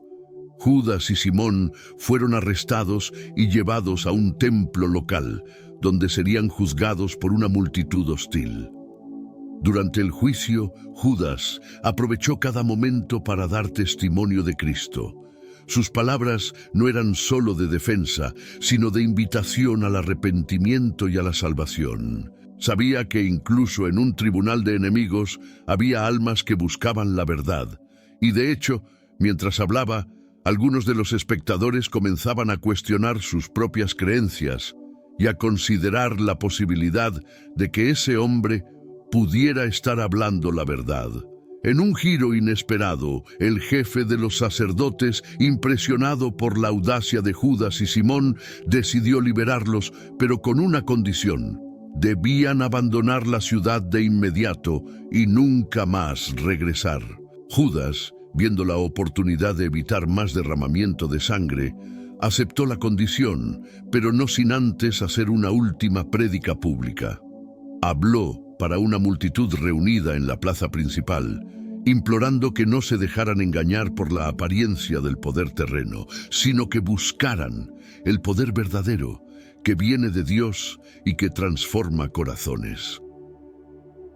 Judas y Simón fueron arrestados y llevados a un templo local, donde serían juzgados por una multitud hostil. Durante el juicio, Judas aprovechó cada momento para dar testimonio de Cristo. Sus palabras no eran solo de defensa, sino de invitación al arrepentimiento y a la salvación. Sabía que incluso en un tribunal de enemigos había almas que buscaban la verdad. Y de hecho, mientras hablaba, algunos de los espectadores comenzaban a cuestionar sus propias creencias y a considerar la posibilidad de que ese hombre pudiera estar hablando la verdad. En un giro inesperado, el jefe de los sacerdotes, impresionado por la audacia de Judas y Simón, decidió liberarlos, pero con una condición: debían abandonar la ciudad de inmediato y nunca más regresar. Judas, viendo la oportunidad de evitar más derramamiento de sangre, aceptó la condición, pero no sin antes hacer una última prédica pública. Habló para una multitud reunida en la plaza principal, implorando que no se dejaran engañar por la apariencia del poder terreno, sino que buscaran el poder verdadero, que viene de Dios y que transforma corazones.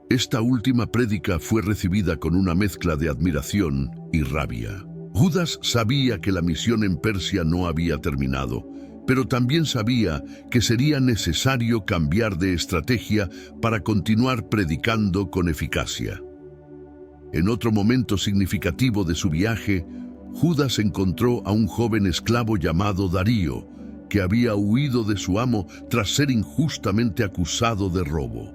Esta última prédica fue recibida con una mezcla de admiración y rabia. Judas sabía que la misión en Persia no había terminado, pero también sabía que sería necesario cambiar de estrategia para continuar predicando con eficacia. En otro momento significativo de su viaje, Judas encontró a un joven esclavo llamado Darío, que había huido de su amo tras ser injustamente acusado de robo.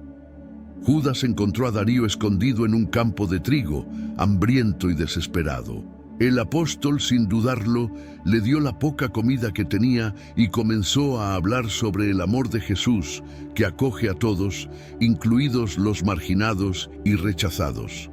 Judas encontró a Darío escondido en un campo de trigo, hambriento y desesperado. El apóstol, sin dudarlo, le dio la poca comida que tenía y comenzó a hablar sobre el amor de Jesús, que acoge a todos, incluidos los marginados y rechazados.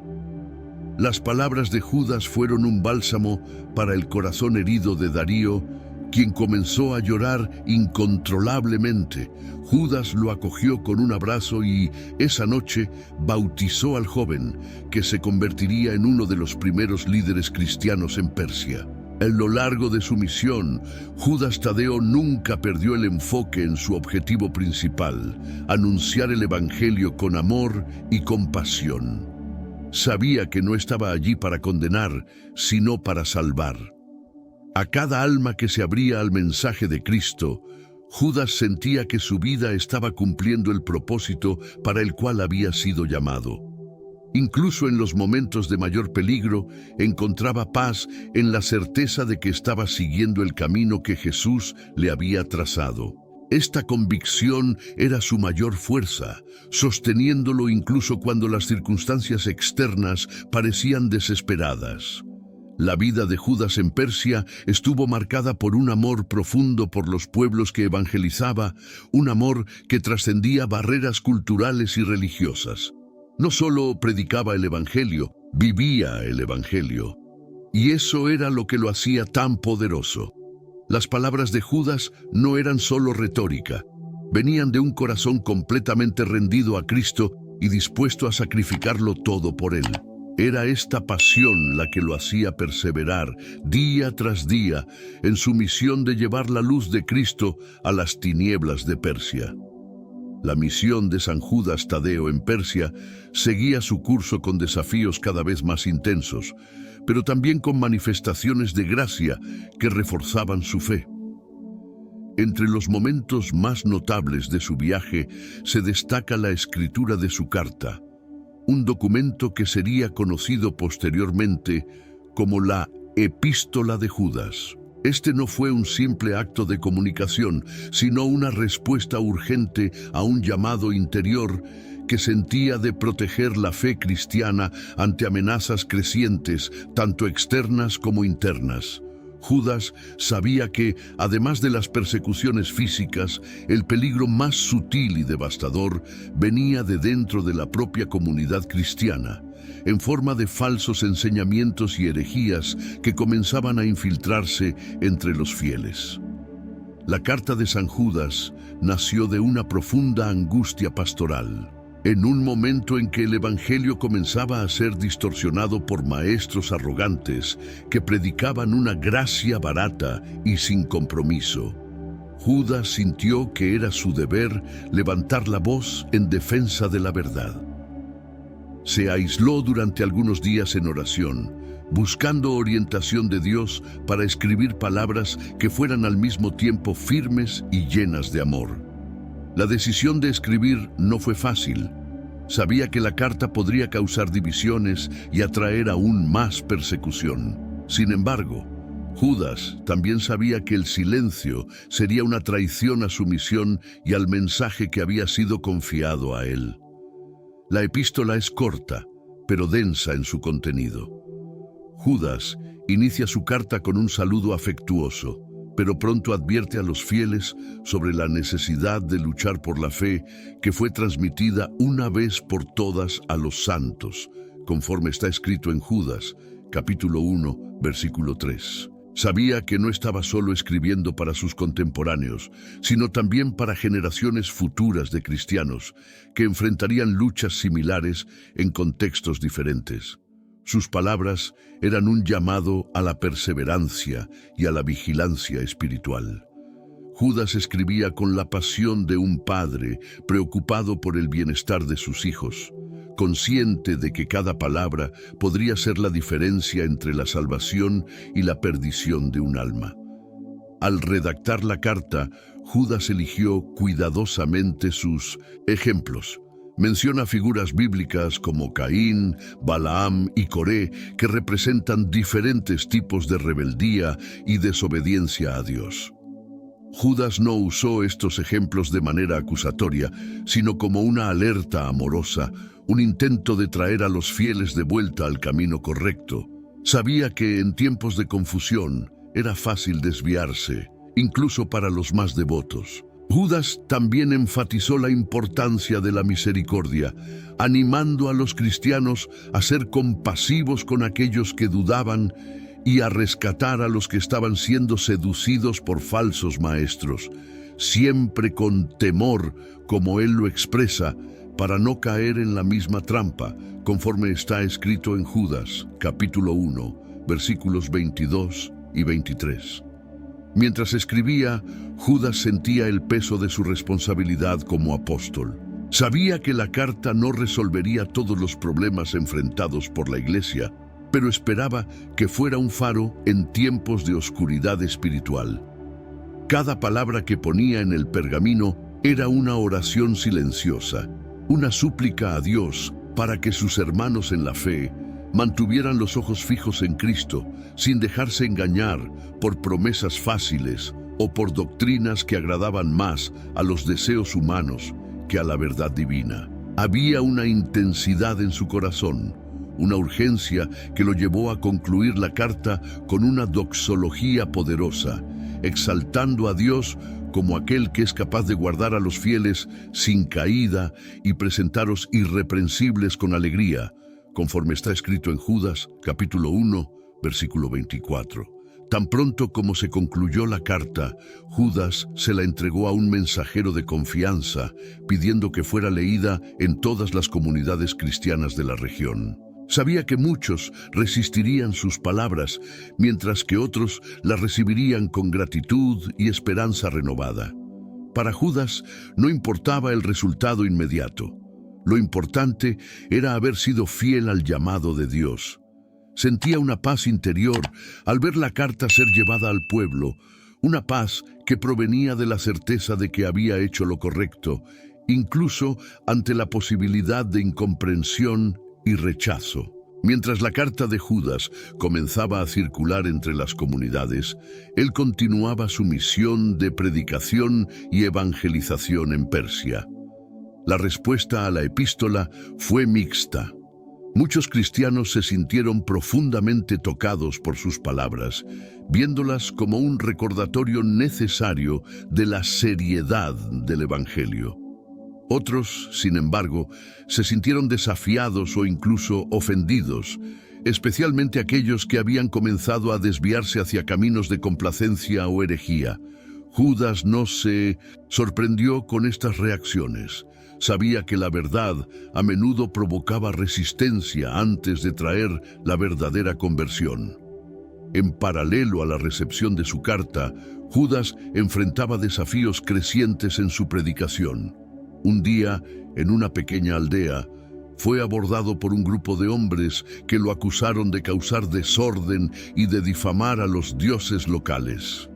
Las palabras de Judas fueron un bálsamo para el corazón herido de Darío, quien comenzó a llorar incontrolablemente. Judas lo acogió con un abrazo y, esa noche, bautizó al joven, que se convertiría en uno de los primeros líderes cristianos en Persia. A lo largo de su misión, Judas Tadeo nunca perdió el enfoque en su objetivo principal: anunciar el Evangelio con amor y compasión. Sabía que no estaba allí para condenar, sino para salvar. A cada alma que se abría al mensaje de Cristo, Judas sentía que su vida estaba cumpliendo el propósito para el cual había sido llamado. Incluso en los momentos de mayor peligro, encontraba paz en la certeza de que estaba siguiendo el camino que Jesús le había trazado. Esta convicción era su mayor fuerza, sosteniéndolo incluso cuando las circunstancias externas parecían desesperadas. La vida de Judas en Persia estuvo marcada por un amor profundo por los pueblos que evangelizaba, un amor que trascendía barreras culturales y religiosas. No solo predicaba el Evangelio, vivía el Evangelio. Y eso era lo que lo hacía tan poderoso. Las palabras de Judas no eran solo retórica, venían de un corazón completamente rendido a Cristo y dispuesto a sacrificarlo todo por Él. Era esta pasión la que lo hacía perseverar día tras día en su misión de llevar la luz de Cristo a las tinieblas de Persia. La misión de San Judas Tadeo en Persia seguía su curso con desafíos cada vez más intensos, pero también con manifestaciones de gracia que reforzaban su fe. Entre los momentos más notables de su viaje se destaca la escritura de su carta, un documento que sería conocido posteriormente como la Epístola de Judas. Este no fue un simple acto de comunicación, sino una respuesta urgente a un llamado interior que sentía de proteger la fe cristiana ante amenazas crecientes, tanto externas como internas. Judas sabía que, además de las persecuciones físicas, el peligro más sutil y devastador venía de dentro de la propia comunidad cristiana, en forma de falsos enseñamientos y herejías que comenzaban a infiltrarse entre los fieles. La carta de San Judas nació de una profunda angustia pastoral. En un momento en que el Evangelio comenzaba a ser distorsionado por maestros arrogantes que predicaban una gracia barata y sin compromiso, Judas sintió que era su deber levantar la voz en defensa de la verdad. Se aisló durante algunos días en oración, buscando orientación de Dios para escribir palabras que fueran al mismo tiempo firmes y llenas de amor. La decisión de escribir no fue fácil. Sabía que la carta podría causar divisiones y atraer aún más persecución. Sin embargo, Judas también sabía que el silencio sería una traición a su misión y al mensaje que había sido confiado a él. La epístola es corta, pero densa en su contenido. Judas inicia su carta con un saludo afectuoso, pero pronto advierte a los fieles sobre la necesidad de luchar por la fe que fue transmitida una vez por todas a los santos, conforme está escrito en Judas, capítulo 1, versículo 3. Sabía que no estaba solo escribiendo para sus contemporáneos, sino también para generaciones futuras de cristianos que enfrentarían luchas similares en contextos diferentes. Sus palabras eran un llamado a la perseverancia y a la vigilancia espiritual. Judas escribía con la pasión de un padre preocupado por el bienestar de sus hijos, consciente de que cada palabra podría ser la diferencia entre la salvación y la perdición de un alma. Al redactar la carta, Judas eligió cuidadosamente sus ejemplos. Menciona figuras bíblicas como Caín, Balaam y Coré que representan diferentes tipos de rebeldía y desobediencia a Dios. Judas no usó estos ejemplos de manera acusatoria, sino como una alerta amorosa, un intento de traer a los fieles de vuelta al camino correcto. Sabía que en tiempos de confusión era fácil desviarse, incluso para los más devotos. Judas también enfatizó la importancia de la misericordia, animando a los cristianos a ser compasivos con aquellos que dudaban y a rescatar a los que estaban siendo seducidos por falsos maestros, siempre con temor, como él lo expresa, para no caer en la misma trampa, conforme está escrito en Judas, capítulo 1, versículos 22 y 23. Mientras escribía, Judas sentía el peso de su responsabilidad como apóstol. Sabía que la carta no resolvería todos los problemas enfrentados por la iglesia, pero esperaba que fuera un faro en tiempos de oscuridad espiritual. Cada palabra que ponía en el pergamino era una oración silenciosa, una súplica a Dios para que sus hermanos en la fe mantuvieran los ojos fijos en Cristo, sin dejarse engañar por promesas fáciles o por doctrinas que agradaban más a los deseos humanos que a la verdad divina. Había una intensidad en su corazón, una urgencia que lo llevó a concluir la carta con una doxología poderosa, exaltando a Dios como aquel que es capaz de guardar a los fieles sin caída y presentaros irreprensibles con alegría, conforme está escrito en Judas, capítulo 1, versículo 24. Tan pronto como se concluyó la carta, Judas se la entregó a un mensajero de confianza, pidiendo que fuera leída en todas las comunidades cristianas de la región. Sabía que muchos resistirían sus palabras, mientras que otros las recibirían con gratitud y esperanza renovada. Para Judas no importaba el resultado inmediato. Lo importante era haber sido fiel al llamado de Dios. Sentía una paz interior al ver la carta ser llevada al pueblo, una paz que provenía de la certeza de que había hecho lo correcto, incluso ante la posibilidad de incomprensión y rechazo. Mientras la carta de Judas comenzaba a circular entre las comunidades, él continuaba su misión de predicación y evangelización en Persia. La respuesta a la epístola fue mixta. Muchos cristianos se sintieron profundamente tocados por sus palabras, viéndolas como un recordatorio necesario de la seriedad del Evangelio. Otros, sin embargo, se sintieron desafiados o incluso ofendidos, especialmente aquellos que habían comenzado a desviarse hacia caminos de complacencia o herejía. Judas no se sorprendió con estas reacciones. Sabía que la verdad a menudo provocaba resistencia antes de traer la verdadera conversión. En paralelo a la recepción de su carta, Judas enfrentaba desafíos crecientes en su predicación. Un día, en una pequeña aldea, fue abordado por un grupo de hombres que lo acusaron de causar desorden y de difamar a los dioses locales.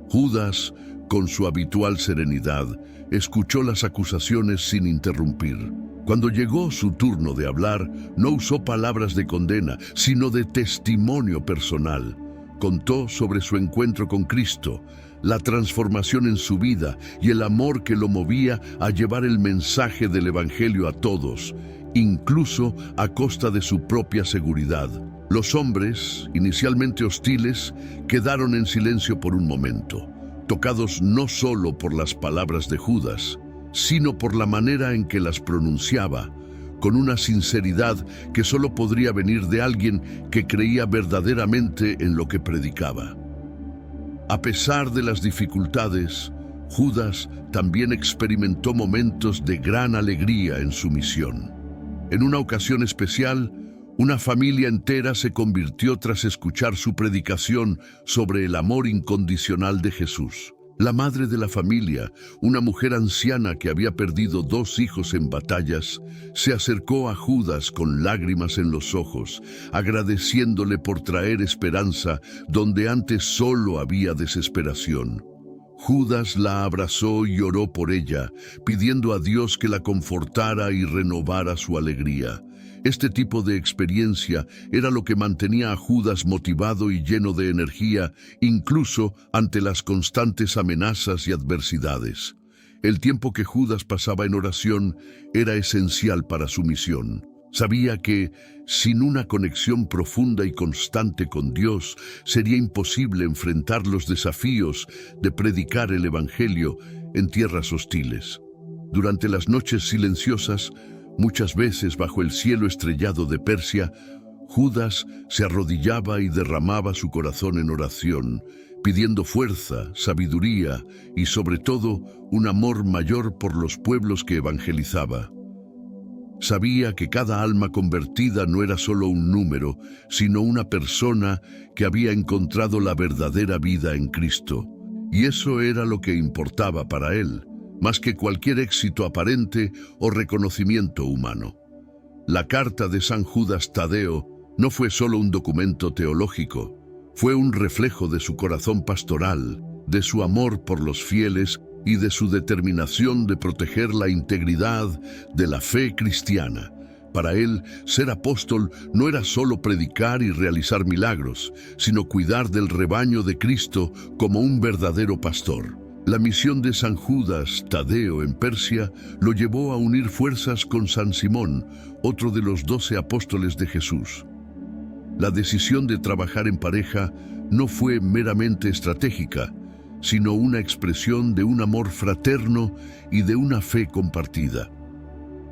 Judas, con su habitual serenidad, escuchó las acusaciones sin interrumpir. Cuando llegó su turno de hablar, no usó palabras de condena, sino de testimonio personal. Contó sobre su encuentro con Cristo, la transformación en su vida y el amor que lo movía a llevar el mensaje del Evangelio a todos, incluso a costa de su propia seguridad. Los hombres, inicialmente hostiles, quedaron en silencio por un momento, tocados no solo por las palabras de Judas, sino por la manera en que las pronunciaba, con una sinceridad que solo podría venir de alguien que creía verdaderamente en lo que predicaba. A pesar de las dificultades, Judas también experimentó momentos de gran alegría en su misión. En una ocasión especial, una familia entera se convirtió tras escuchar su predicación sobre el amor incondicional de Jesús. La madre de la familia, una mujer anciana que había perdido 2 hijos en batallas, se acercó a Judas con lágrimas en los ojos, agradeciéndole por traer esperanza donde antes solo había desesperación. Judas la abrazó y oró por ella, pidiendo a Dios que la confortara y renovara su alegría. Este tipo de experiencia era lo que mantenía a Judas motivado y lleno de energía, incluso ante las constantes amenazas y adversidades. El tiempo que Judas pasaba en oración era esencial para su misión. Sabía que, sin una conexión profunda y constante con Dios, sería imposible enfrentar los desafíos de predicar el Evangelio en tierras hostiles. Durante las noches silenciosas, muchas veces bajo el cielo estrellado de Persia, Judas se arrodillaba y derramaba su corazón en oración, pidiendo fuerza, sabiduría y sobre todo un amor mayor por los pueblos que evangelizaba. Sabía que cada alma convertida no era solo un número, sino una persona que había encontrado la verdadera vida en Cristo. Y eso era lo que importaba para él, más que cualquier éxito aparente o reconocimiento humano. La carta de San Judas Tadeo No fue solo un documento teológico, fue un reflejo de su corazón pastoral, de su amor por los fieles y de su determinación de proteger la integridad de la fe cristiana. Para él, ser apóstol no era solo predicar y realizar milagros, sino cuidar del rebaño de Cristo como un verdadero pastor. La misión de San Judas Tadeo en Persia lo llevó a unir fuerzas con San Simón, otro de los 12 apóstoles de Jesús. La decisión de trabajar en pareja no fue meramente estratégica, sino una expresión de un amor fraterno y de una fe compartida.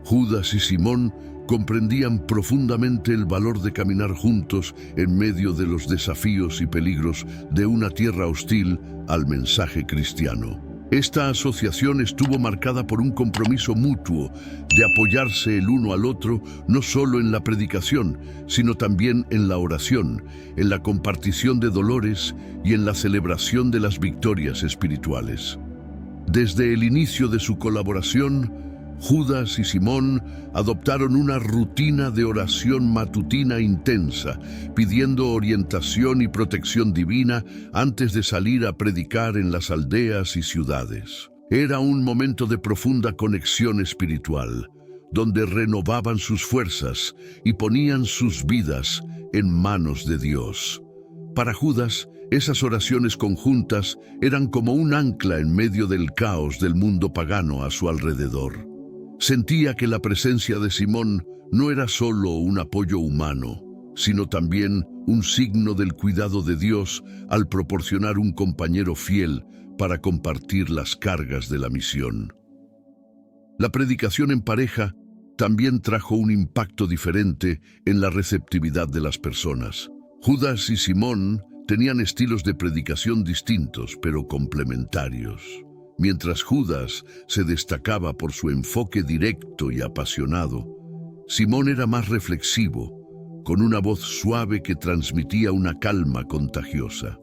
Judas y Simón comprendían profundamente el valor de caminar juntos en medio de los desafíos y peligros de una tierra hostil al mensaje cristiano. Esta asociación estuvo marcada por un compromiso mutuo de apoyarse el uno al otro, no solo en la predicación, sino también en la oración, en la compartición de dolores y en la celebración de las victorias espirituales. Desde el inicio de su colaboración, Judas y Simón adoptaron una rutina de oración matutina intensa, pidiendo orientación y protección divina antes de salir a predicar en las aldeas y ciudades. Era un momento de profunda conexión espiritual, donde renovaban sus fuerzas y ponían sus vidas en manos de Dios. Para Judas, esas oraciones conjuntas eran como un ancla en medio del caos del mundo pagano a su alrededor. Sentía que la presencia de Simón no era solo un apoyo humano, sino también un signo del cuidado de Dios al proporcionar un compañero fiel para compartir las cargas de la misión. La predicación en pareja también trajo un impacto diferente en la receptividad de las personas. Judas y Simón tenían estilos de predicación distintos, pero complementarios. Mientras Judas se destacaba por su enfoque directo y apasionado, Simón era más reflexivo, con una voz suave que transmitía una calma contagiosa.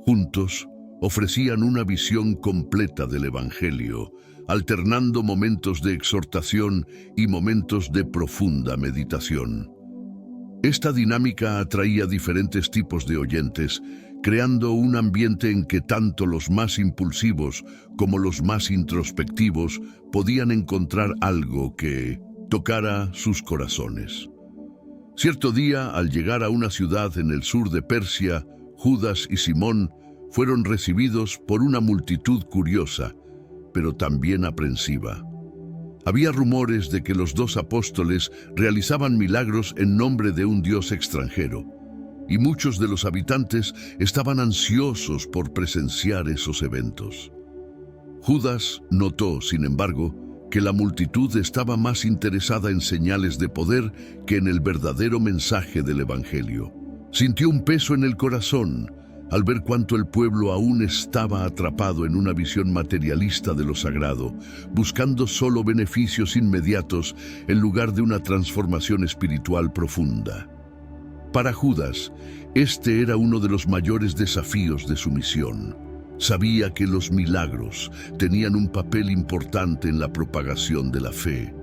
Juntos, ofrecían una visión completa del Evangelio, alternando momentos de exhortación y momentos de profunda meditación. Esta dinámica atraía diferentes tipos de oyentes, creando un ambiente en que tanto los más impulsivos como los más introspectivos podían encontrar algo que tocara sus corazones. Cierto día, al llegar a una ciudad en el sur de Persia, Judas y Simón fueron recibidos por una multitud curiosa, pero también aprensiva. Había rumores de que los 2 apóstoles realizaban milagros en nombre de un dios extranjero, y muchos de los habitantes estaban ansiosos por presenciar esos eventos. Judas notó, sin embargo, que la multitud estaba más interesada en señales de poder que en el verdadero mensaje del Evangelio. Sintió un peso en el corazón al ver cuánto el pueblo aún estaba atrapado en una visión materialista de lo sagrado, buscando solo beneficios inmediatos en lugar de una transformación espiritual profunda. Para Judas, este era uno de los mayores desafíos de su misión. Sabía que los milagros tenían un papel importante en la propagación de la fe,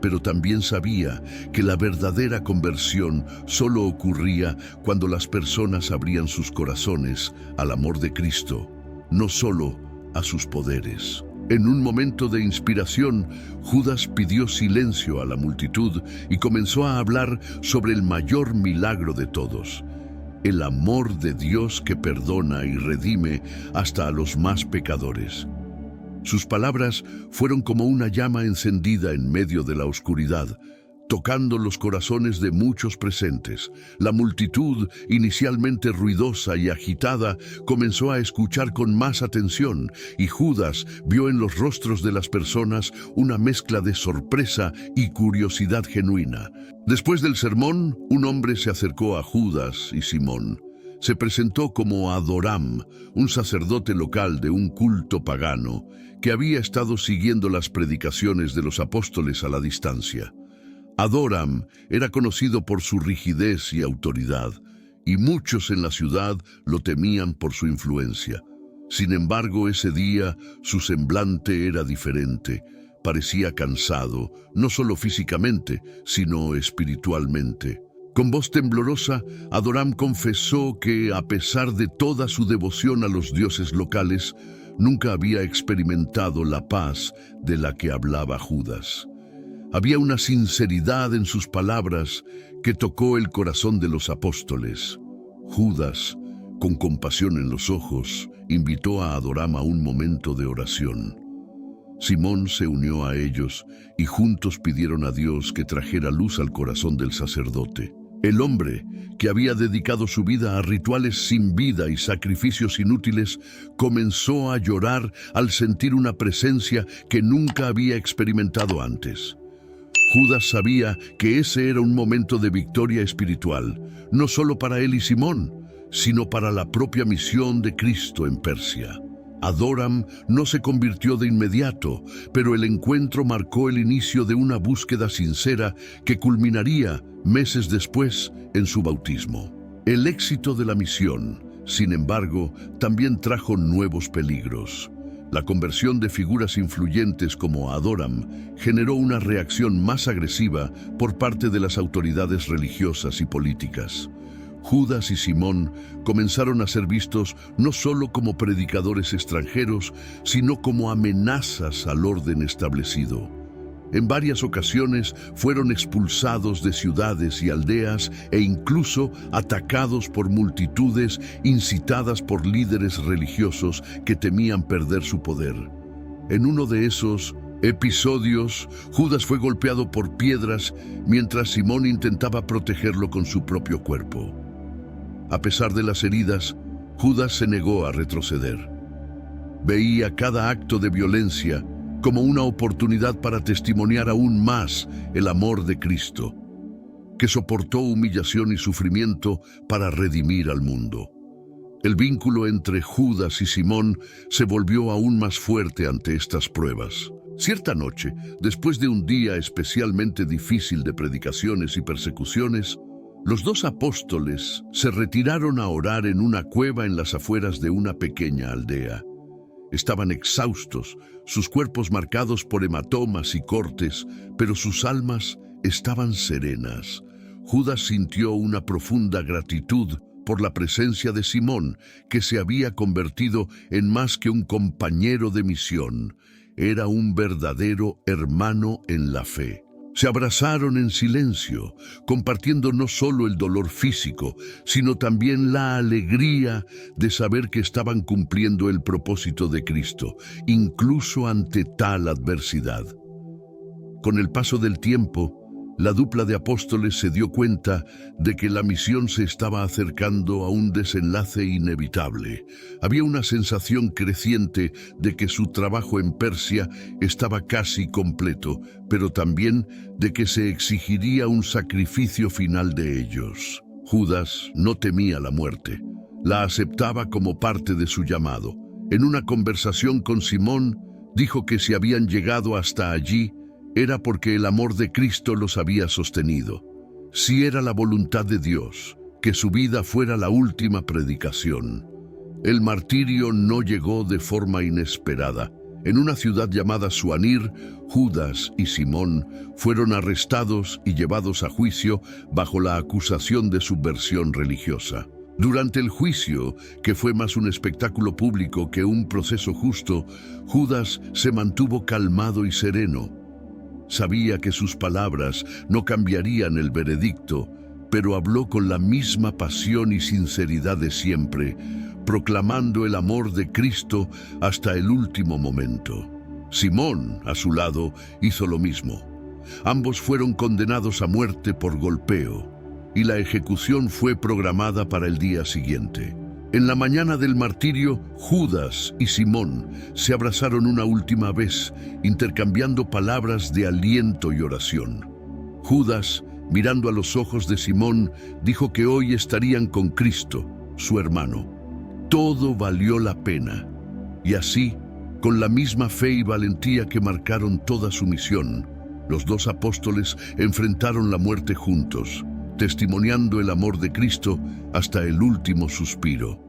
pero también sabía que la verdadera conversión solo ocurría cuando las personas abrían sus corazones al amor de Cristo, no solo a sus poderes. En un momento de inspiración, Judas pidió silencio a la multitud y comenzó a hablar sobre el mayor milagro de todos: el amor de Dios que perdona y redime hasta a los más pecadores. Sus palabras fueron como una llama encendida en medio de la oscuridad, tocando los corazones de muchos presentes. La multitud, inicialmente ruidosa y agitada, comenzó a escuchar con más atención, y Judas vio en los rostros de las personas una mezcla de sorpresa y curiosidad genuina. Después del sermón, un hombre se acercó a Judas y Simón. Se presentó como Adoram, un sacerdote local de un culto pagano, que había estado siguiendo las predicaciones de los apóstoles a la distancia. Adoram era conocido por su rigidez y autoridad, y muchos en la ciudad lo temían por su influencia. Sin embargo, ese día su semblante era diferente. Parecía cansado, no solo físicamente, sino espiritualmente. Con voz temblorosa, Adoram confesó que, a pesar de toda su devoción a los dioses locales, nunca había experimentado la paz de la que hablaba Judas. Había una sinceridad en sus palabras que tocó el corazón de los apóstoles. Judas, con compasión en los ojos, invitó a Adoram a un momento de oración. Simón se unió a ellos y juntos pidieron a Dios que trajera luz al corazón del sacerdote. El hombre, que había dedicado su vida a rituales sin vida y sacrificios inútiles, comenzó a llorar al sentir una presencia que nunca había experimentado antes. Judas sabía que ese era un momento de victoria espiritual, no solo para él y Simón, sino para la propia misión de Cristo en Persia. Adoram no se convirtió de inmediato, pero el encuentro marcó el inicio de una búsqueda sincera que culminaría meses después en su bautismo. El éxito de la misión, sin embargo, también trajo nuevos peligros. La conversión de figuras influyentes como Adoram generó una reacción más agresiva por parte de las autoridades religiosas y políticas. Judas y Simón comenzaron a ser vistos no solo como predicadores extranjeros, sino como amenazas al orden establecido. En varias ocasiones fueron expulsados de ciudades y aldeas e incluso atacados por multitudes incitadas por líderes religiosos que temían perder su poder. En uno de esos episodios, Judas fue golpeado por piedras mientras Simón intentaba protegerlo con su propio cuerpo. A pesar de las heridas, Judas se negó a retroceder. Veía cada acto de violencia como una oportunidad para testimoniar aún más el amor de Cristo, que soportó humillación y sufrimiento para redimir al mundo. El vínculo entre Judas y Simón se volvió aún más fuerte ante estas pruebas. Cierta noche, después de un día especialmente difícil de predicaciones y persecuciones, los dos apóstoles se retiraron a orar en una cueva en las afueras de una pequeña aldea. Estaban exhaustos, sus cuerpos marcados por hematomas y cortes, pero sus almas estaban serenas. Judas sintió una profunda gratitud por la presencia de Simón, que se había convertido en más que un compañero de misión. Era un verdadero hermano en la fe. Se abrazaron en silencio, compartiendo no solo el dolor físico, sino también la alegría de saber que estaban cumpliendo el propósito de Cristo, incluso ante tal adversidad. Con el paso del tiempo, la dupla de apóstoles se dio cuenta de que la misión se estaba acercando a un desenlace inevitable. Había una sensación creciente de que su trabajo en Persia estaba casi completo, pero también de que se exigiría un sacrificio final de ellos. Judas no temía la muerte, la aceptaba como parte de su llamado. En una conversación con Simón, dijo que si habían llegado hasta allí, era porque el amor de Cristo los había sostenido. Si era la voluntad de Dios, que su vida fuera la última predicación. El martirio no llegó de forma inesperada. En una ciudad llamada Suanir, Judas y Simón fueron arrestados y llevados a juicio bajo la acusación de subversión religiosa. Durante el juicio, que fue más un espectáculo público que un proceso justo, Judas se mantuvo calmado y sereno. Sabía que sus palabras no cambiarían el veredicto, pero habló con la misma pasión y sinceridad de siempre, proclamando el amor de Cristo hasta el último momento. Simón, a su lado, hizo lo mismo. Ambos fueron condenados a muerte por golpeo, y la ejecución fue programada para el día siguiente. En la mañana del martirio, Judas y Simón se abrazaron una última vez, intercambiando palabras de aliento y oración. Judas, mirando a los ojos de Simón, dijo que hoy estarían con Cristo, su hermano. Todo valió la pena. Y así, con la misma fe y valentía que marcaron toda su misión, los dos apóstoles enfrentaron la muerte juntos, testimoniando el amor de Cristo hasta el último suspiro.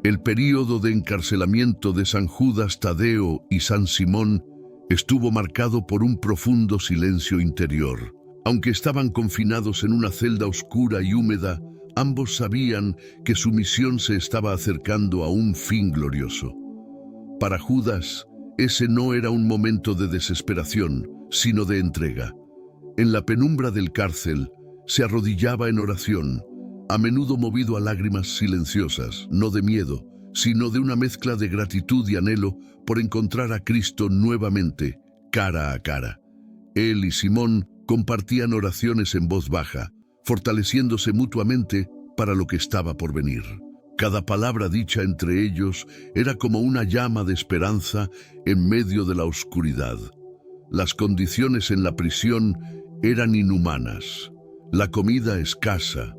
El período de encarcelamiento de San Judas Tadeo y San Simón estuvo marcado por un profundo silencio interior. Aunque estaban confinados en una celda oscura y húmeda, ambos sabían que su misión se estaba acercando a un fin glorioso. Para Judas, ese no era un momento de desesperación, sino de entrega. En la penumbra del cárcel, se arrodillaba en oración, a menudo movido a lágrimas silenciosas, no de miedo, sino de una mezcla de gratitud y anhelo por encontrar a Cristo nuevamente, cara a cara. Él y Simón compartían oraciones en voz baja, fortaleciéndose mutuamente para lo que estaba por venir. Cada palabra dicha entre ellos era como una llama de esperanza en medio de la oscuridad. Las condiciones en la prisión eran inhumanas. La comida escasa,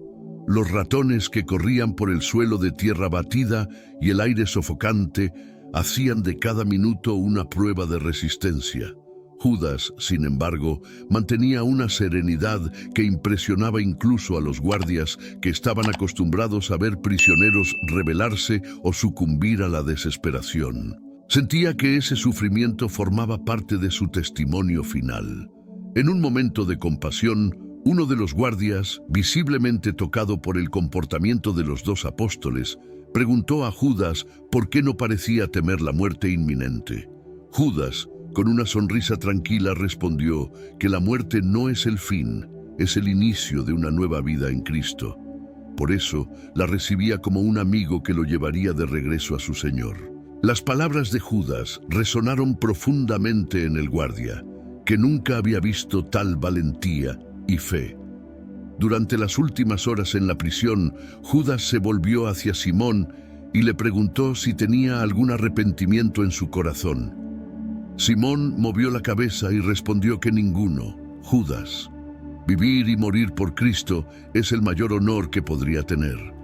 los ratones que corrían por el suelo de tierra batida y el aire sofocante hacían de cada minuto una prueba de resistencia. Judas, sin embargo, mantenía una serenidad que impresionaba incluso a los guardias que estaban acostumbrados a ver prisioneros rebelarse o sucumbir a la desesperación. Sentía que ese sufrimiento formaba parte de su testimonio final. En un momento de compasión, uno de los guardias, visiblemente tocado por el comportamiento de los dos apóstoles, preguntó a Judas por qué no parecía temer la muerte inminente. Judas, con una sonrisa tranquila, respondió que la muerte no es el fin, es el inicio de una nueva vida en Cristo. Por eso, la recibía como un amigo que lo llevaría de regreso a su Señor. Las palabras de Judas resonaron profundamente en el guardia, que nunca había visto tal valentía y fe. Durante las últimas horas en la prisión, Judas se volvió hacia Simón y le preguntó si tenía algún arrepentimiento en su corazón. Simón movió la cabeza y respondió que ninguno. Judas, vivir y morir por Cristo es el mayor honor que podría tener.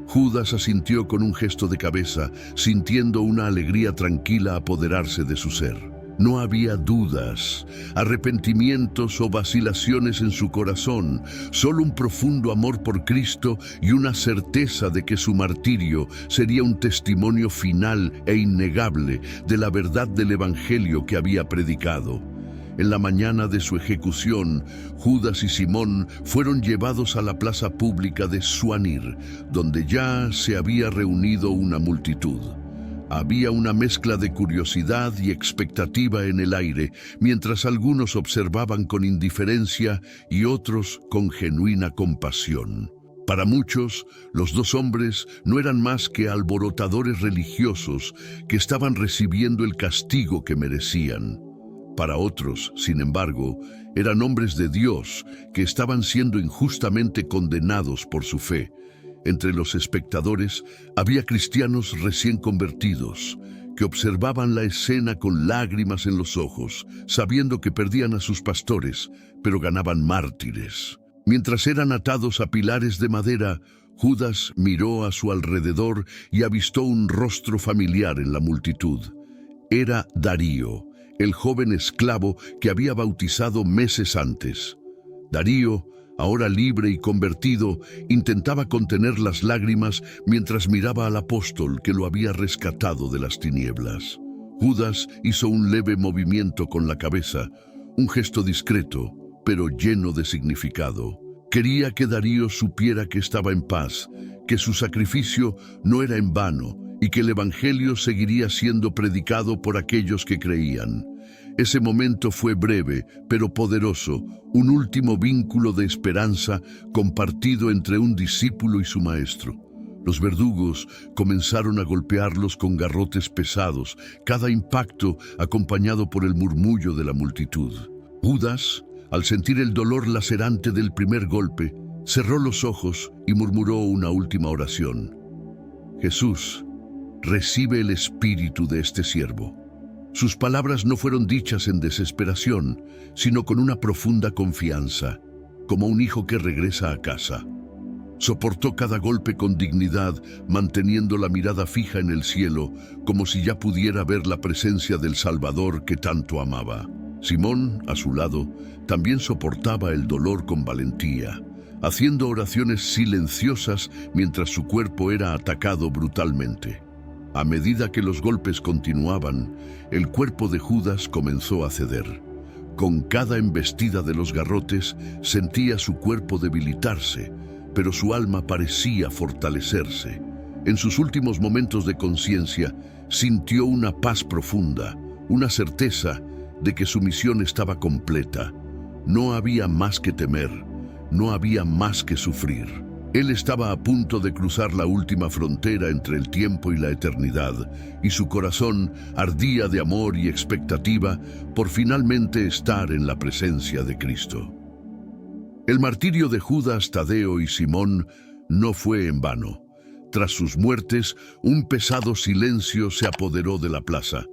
Judas asintió con un gesto de cabeza, sintiendo una alegría tranquila apoderarse de su ser. No había dudas, arrepentimientos o vacilaciones en su corazón, solo un profundo amor por Cristo y una certeza de que su martirio sería un testimonio final e innegable de la verdad del Evangelio que había predicado. En la mañana de su ejecución, Judas y Simón fueron llevados a la plaza pública de Suanir, donde ya se había reunido una multitud. Había una mezcla de curiosidad y expectativa en el aire, mientras algunos observaban con indiferencia y otros con genuina compasión. Para muchos, los dos hombres no eran más que alborotadores religiosos que estaban recibiendo el castigo que merecían. Para otros, sin embargo, eran hombres de Dios que estaban siendo injustamente condenados por su fe. Entre los espectadores había cristianos recién convertidos, que observaban la escena con lágrimas en los ojos, sabiendo que perdían a sus pastores, pero ganaban mártires. Mientras eran atados a pilares de madera, Judas miró a su alrededor y avistó un rostro familiar en la multitud. Era Darío, el joven esclavo que había bautizado meses antes. Darío, ahora libre y convertido, intentaba contener las lágrimas mientras miraba al apóstol que lo había rescatado de las tinieblas. Judas hizo un leve movimiento con la cabeza, un gesto discreto, pero lleno de significado. Quería que Darío supiera que estaba en paz, que su sacrificio no era en vano y que el Evangelio seguiría siendo predicado por aquellos que creían. Ese momento fue breve, pero poderoso, un último vínculo de esperanza compartido entre un discípulo y su maestro. Los verdugos comenzaron a golpearlos con garrotes pesados, cada impacto acompañado por el murmullo de la multitud. Judas, al sentir el dolor lacerante del primer golpe, cerró los ojos y murmuró una última oración. Jesús, recibe el espíritu de este siervo. Sus palabras no fueron dichas en desesperación, sino con una profunda confianza, como un hijo que regresa a casa. Soportó cada golpe con dignidad, manteniendo la mirada fija en el cielo, como si ya pudiera ver la presencia del Salvador que tanto amaba. Simón, a su lado, también soportaba el dolor con valentía, haciendo oraciones silenciosas mientras su cuerpo era atacado brutalmente. A medida que los golpes continuaban, el cuerpo de Judas comenzó a ceder. Con cada embestida de los garrotes sentía su cuerpo debilitarse, pero su alma parecía fortalecerse. En sus últimos momentos de conciencia, sintió una paz profunda, una certeza de que su misión estaba completa. No había más que temer, no había más que sufrir. Él estaba a punto de cruzar la última frontera entre el tiempo y la eternidad, y su corazón ardía de amor y expectativa por finalmente estar en la presencia de Cristo. El martirio de Judas, Tadeo y Simón no fue en vano. Tras sus muertes, un pesado silencio se apoderó de la plaza.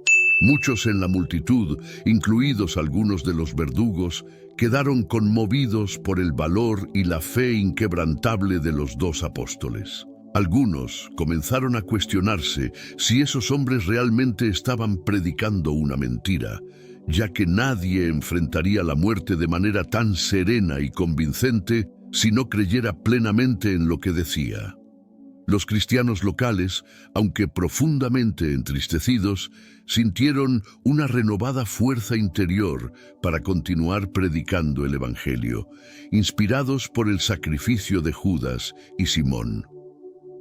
Muchos en la multitud, incluidos algunos de los verdugos, quedaron conmovidos por el valor y la fe inquebrantable de los dos apóstoles. Algunos comenzaron a cuestionarse si esos hombres realmente estaban predicando una mentira, ya que nadie enfrentaría la muerte de manera tan serena y convincente si no creyera plenamente en lo que decía. Los cristianos locales, aunque profundamente entristecidos, sintieron una renovada fuerza interior para continuar predicando el Evangelio, inspirados por el sacrificio de Judas y Simón.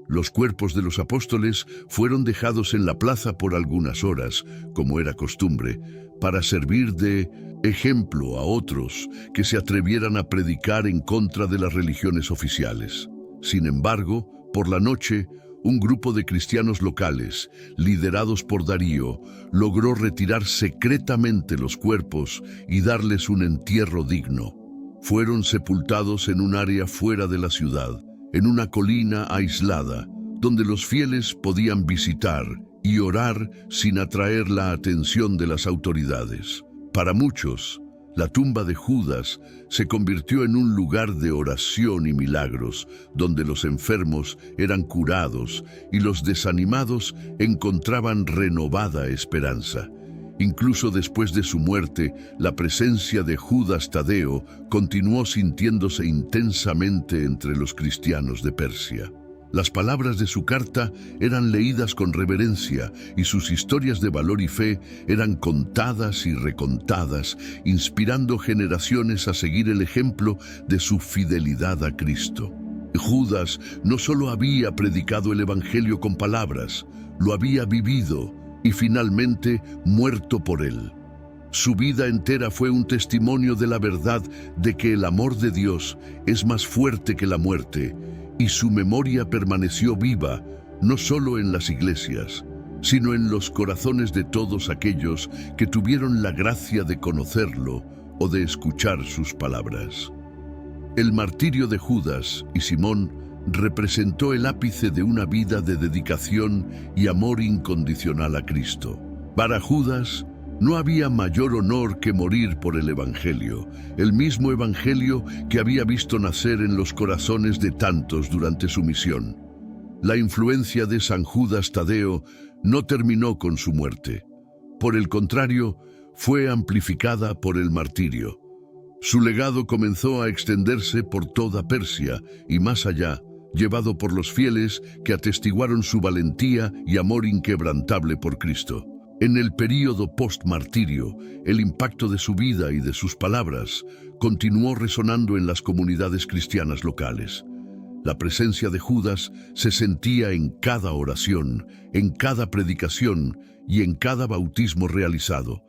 Los cuerpos de los apóstoles fueron dejados en la plaza por algunas horas, como era costumbre, para servir de ejemplo a otros que se atrevieran a predicar en contra de las religiones oficiales. Sin embargo, por la noche, un grupo de cristianos locales, liderados por Darío, logró retirar secretamente los cuerpos y darles un entierro digno. Fueron sepultados en un área fuera de la ciudad, en una colina aislada, donde los fieles podían visitar y orar sin atraer la atención de las autoridades. Para muchos, la tumba de Judas se convirtió en un lugar de oración y milagros, donde los enfermos eran curados y los desanimados encontraban renovada esperanza. Incluso después de su muerte, la presencia de Judas Tadeo continuó sintiéndose intensamente entre los cristianos de Persia. Las palabras de su carta eran leídas con reverencia y sus historias de valor y fe eran contadas y recontadas, inspirando generaciones a seguir el ejemplo de su fidelidad a Cristo. Judas no solo había predicado el Evangelio con palabras, lo había vivido y finalmente muerto por él. Su vida entera fue un testimonio de la verdad de que el amor de Dios es más fuerte que la muerte, y su memoria permaneció viva, no solo en las iglesias, sino en los corazones de todos aquellos que tuvieron la gracia de conocerlo o de escuchar sus palabras. El martirio de Judas y Simón representó el ápice de una vida de dedicación y amor incondicional a Cristo. Para Judas, no había mayor honor que morir por el Evangelio, el mismo Evangelio que había visto nacer en los corazones de tantos durante su misión. La influencia de San Judas Tadeo no terminó con su muerte. Por el contrario, fue amplificada por el martirio. Su legado comenzó a extenderse por toda Persia y más allá, llevado por los fieles que atestiguaron su valentía y amor inquebrantable por Cristo. En el período post-martirio, el impacto de su vida y de sus palabras continuó resonando en las comunidades cristianas locales. La presencia de Judas se sentía en cada oración, en cada predicación y en cada bautismo realizado.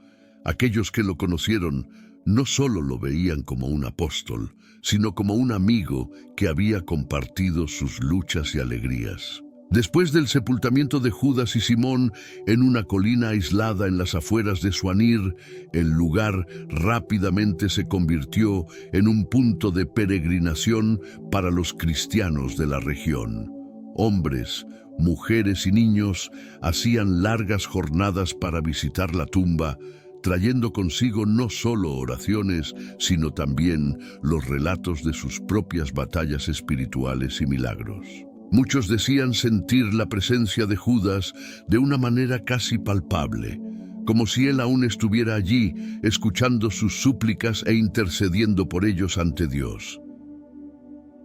Aquellos que lo conocieron no solo lo veían como un apóstol, sino como un amigo que había compartido sus luchas y alegrías. Después del sepultamiento de Judas y Simón en una colina aislada en las afueras de Suanir, el lugar rápidamente se convirtió en un punto de peregrinación para los cristianos de la región. Hombres, mujeres y niños hacían largas jornadas para visitar la tumba, trayendo consigo no solo oraciones, sino también los relatos de sus propias batallas espirituales y milagros. Muchos decían sentir la presencia de Judas de una manera casi palpable, como si él aún estuviera allí, escuchando sus súplicas e intercediendo por ellos ante Dios.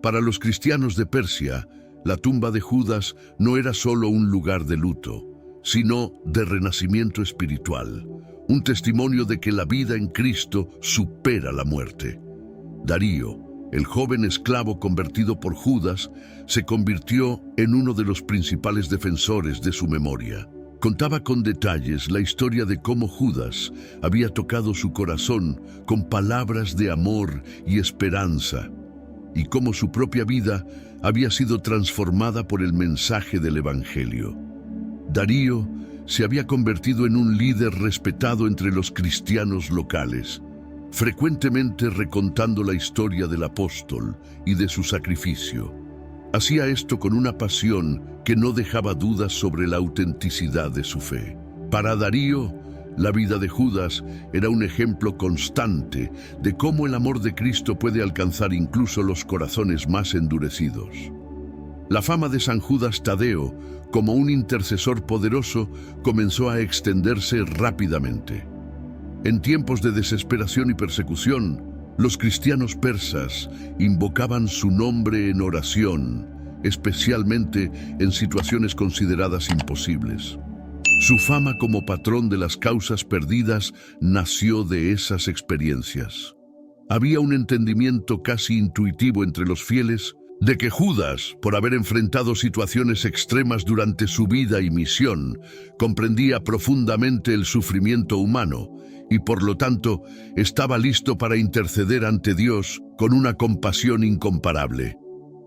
Para los cristianos de Persia, la tumba de Judas no era solo un lugar de luto, sino de renacimiento espiritual, un testimonio de que la vida en Cristo supera la muerte. Darío, el joven esclavo convertido por Judas, se convirtió en uno de los principales defensores de su memoria. Contaba con detalles la historia de cómo Judas había tocado su corazón con palabras de amor y esperanza, y cómo su propia vida había sido transformada por el mensaje del Evangelio. Darío se había convertido en un líder respetado entre los cristianos locales, frecuentemente recontando la historia del apóstol y de su sacrificio. Hacía esto con una pasión que no dejaba dudas sobre la autenticidad de su fe. Para Darío, la vida de Judas era un ejemplo constante de cómo el amor de Cristo puede alcanzar incluso los corazones más endurecidos. La fama de San Judas Tadeo, como un intercesor poderoso, comenzó a extenderse rápidamente. En tiempos de desesperación y persecución, los cristianos persas invocaban su nombre en oración, especialmente en situaciones consideradas imposibles. Su fama como patrón de las causas perdidas nació de esas experiencias. Había un entendimiento casi intuitivo entre los fieles de que Judas, por haber enfrentado situaciones extremas durante su vida y misión, comprendía profundamente el sufrimiento humano y por lo tanto estaba listo para interceder ante Dios con una compasión incomparable.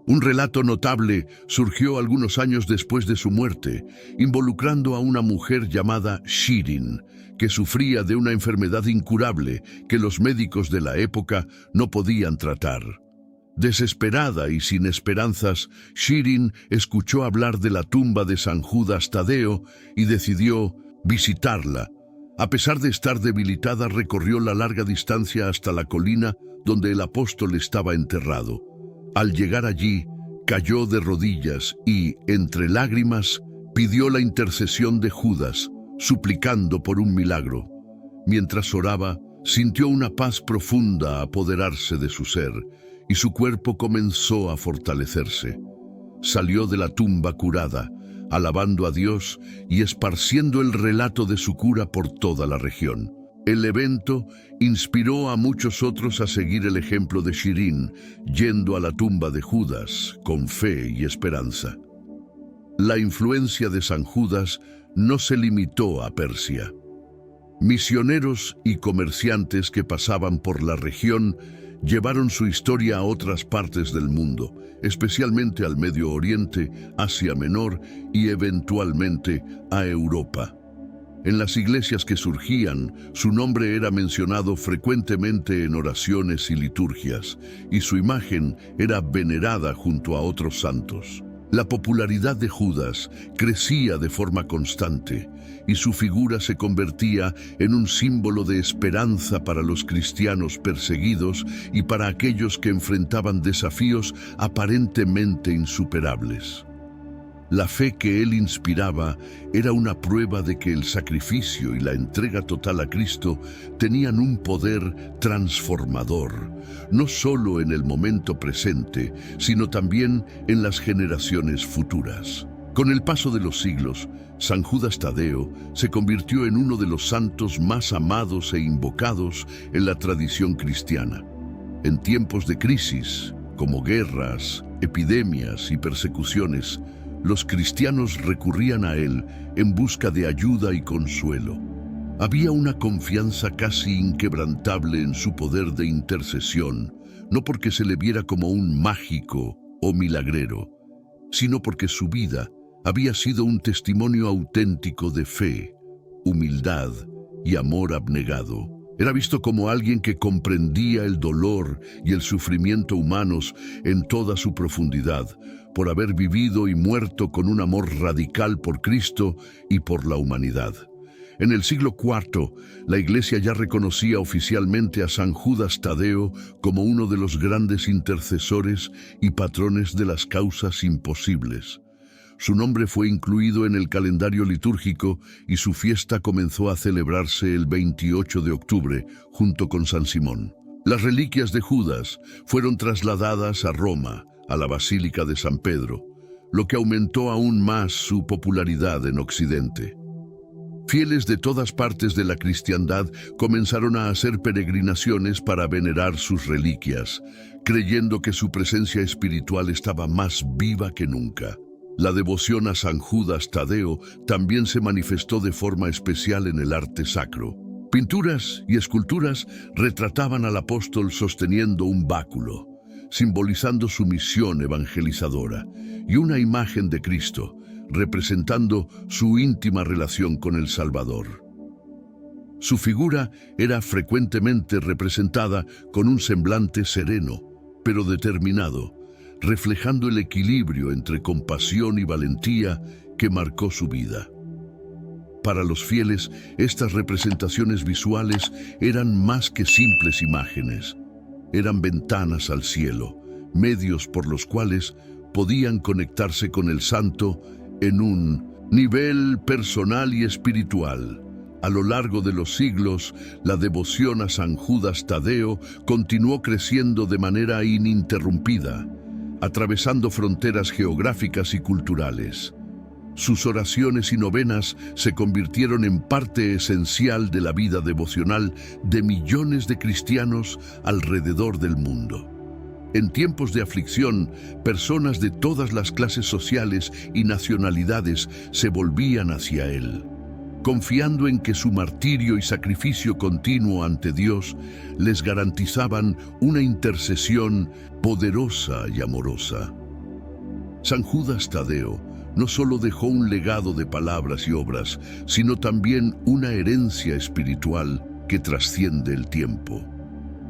Un relato notable surgió algunos años después de su muerte, involucrando a una mujer llamada Shirin, que sufría de una enfermedad incurable que los médicos de la época no podían tratar. Desesperada y sin esperanzas, Shirin escuchó hablar de la tumba de San Judas Tadeo y decidió visitarla. A pesar de estar debilitada, recorrió la larga distancia hasta la colina donde el apóstol estaba enterrado. Al llegar allí, cayó de rodillas y, entre lágrimas, pidió la intercesión de Judas, suplicando por un milagro. Mientras oraba, sintió una paz profunda apoderarse de su ser, y su cuerpo comenzó a fortalecerse. Salió de la tumba curada, alabando a Dios y esparciendo el relato de su cura por toda la región. El evento inspiró a muchos otros a seguir el ejemplo de Shirin, yendo a la tumba de Judas con fe y esperanza. La influencia de San Judas no se limitó a Persia. Misioneros y comerciantes que pasaban por la región llevaron su historia a otras partes del mundo, especialmente al Medio Oriente, Asia Menor y eventualmente a Europa. En las iglesias que surgían, su nombre era mencionado frecuentemente en oraciones y liturgias, y su imagen era venerada junto a otros santos. La popularidad de Judas crecía de forma constante, y su figura se convertía en un símbolo de esperanza para los cristianos perseguidos y para aquellos que enfrentaban desafíos aparentemente insuperables. La fe que él inspiraba era una prueba de que el sacrificio y la entrega total a Cristo tenían un poder transformador, no solo en el momento presente, sino también en las generaciones futuras. Con el paso de los siglos, San Judas Tadeo se convirtió en uno de los santos más amados e invocados en la tradición cristiana. En tiempos de crisis, como guerras, epidemias y persecuciones, los cristianos recurrían a él en busca de ayuda y consuelo. Había una confianza casi inquebrantable en su poder de intercesión, no porque se le viera como un mágico o milagrero, sino porque su vida había sido un testimonio auténtico de fe, humildad y amor abnegado. Era visto como alguien que comprendía el dolor y el sufrimiento humanos en toda su profundidad, por haber vivido y muerto con un amor radical por Cristo y por la humanidad. En el siglo IV, la Iglesia ya reconocía oficialmente a San Judas Tadeo como uno de los grandes intercesores y patrones de las causas imposibles. Su nombre fue incluido en el calendario litúrgico y su fiesta comenzó a celebrarse el 28 de octubre, junto con San Simón. Las reliquias de Judas fueron trasladadas a Roma, a la Basílica de San Pedro, lo que aumentó aún más su popularidad en Occidente. Fieles de todas partes de la cristiandad comenzaron a hacer peregrinaciones para venerar sus reliquias, creyendo que su presencia espiritual estaba más viva que nunca. La devoción a San Judas Tadeo también se manifestó de forma especial en el arte sacro. Pinturas y esculturas retrataban al apóstol sosteniendo un báculo, simbolizando su misión evangelizadora, y una imagen de Cristo, representando su íntima relación con el Salvador. Su figura era frecuentemente representada con un semblante sereno, pero determinado, reflejando el equilibrio entre compasión y valentía que marcó su vida. Para los fieles, estas representaciones visuales eran más que simples imágenes. Eran ventanas al cielo, medios por los cuales podían conectarse con el santo en un nivel personal y espiritual. A lo largo de los siglos, la devoción a San Judas Tadeo continuó creciendo de manera ininterrumpida, atravesando fronteras geográficas y culturales. Sus oraciones y novenas se convirtieron en parte esencial de la vida devocional de millones de cristianos alrededor del mundo. En tiempos de aflicción, personas de todas las clases sociales y nacionalidades se volvían hacia él, confiando en que su martirio y sacrificio continuo ante Dios les garantizaban una intercesión poderosa y amorosa. San Judas Tadeo no solo dejó un legado de palabras y obras, sino también una herencia espiritual que trasciende el tiempo.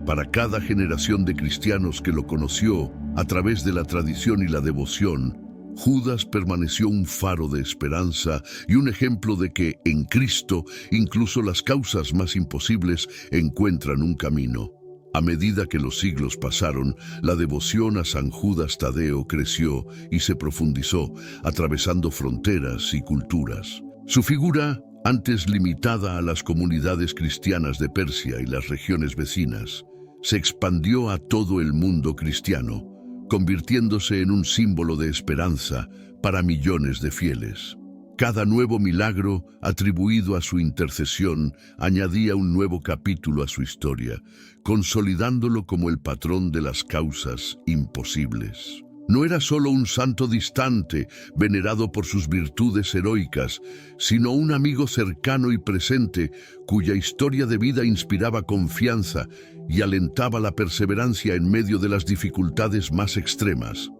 Para cada generación de cristianos que lo conoció a través de la tradición y la devoción, Judas permaneció un faro de esperanza y un ejemplo de que en Cristo incluso las causas más imposibles encuentran un camino. A medida que los siglos pasaron, la devoción a San Judas Tadeo creció y se profundizó, atravesando fronteras y culturas. Su figura, antes limitada a las comunidades cristianas de Persia y las regiones vecinas, se expandió a todo el mundo cristiano, convirtiéndose en un símbolo de esperanza para millones de fieles. Cada nuevo milagro atribuido a su intercesión añadía un nuevo capítulo a su historia, consolidándolo como el patrón de las causas imposibles. No era solo un santo distante, venerado por sus virtudes heroicas, sino un amigo cercano y presente, cuya historia de vida inspiraba confianza y alentaba la perseverancia en medio de las dificultades más extremas.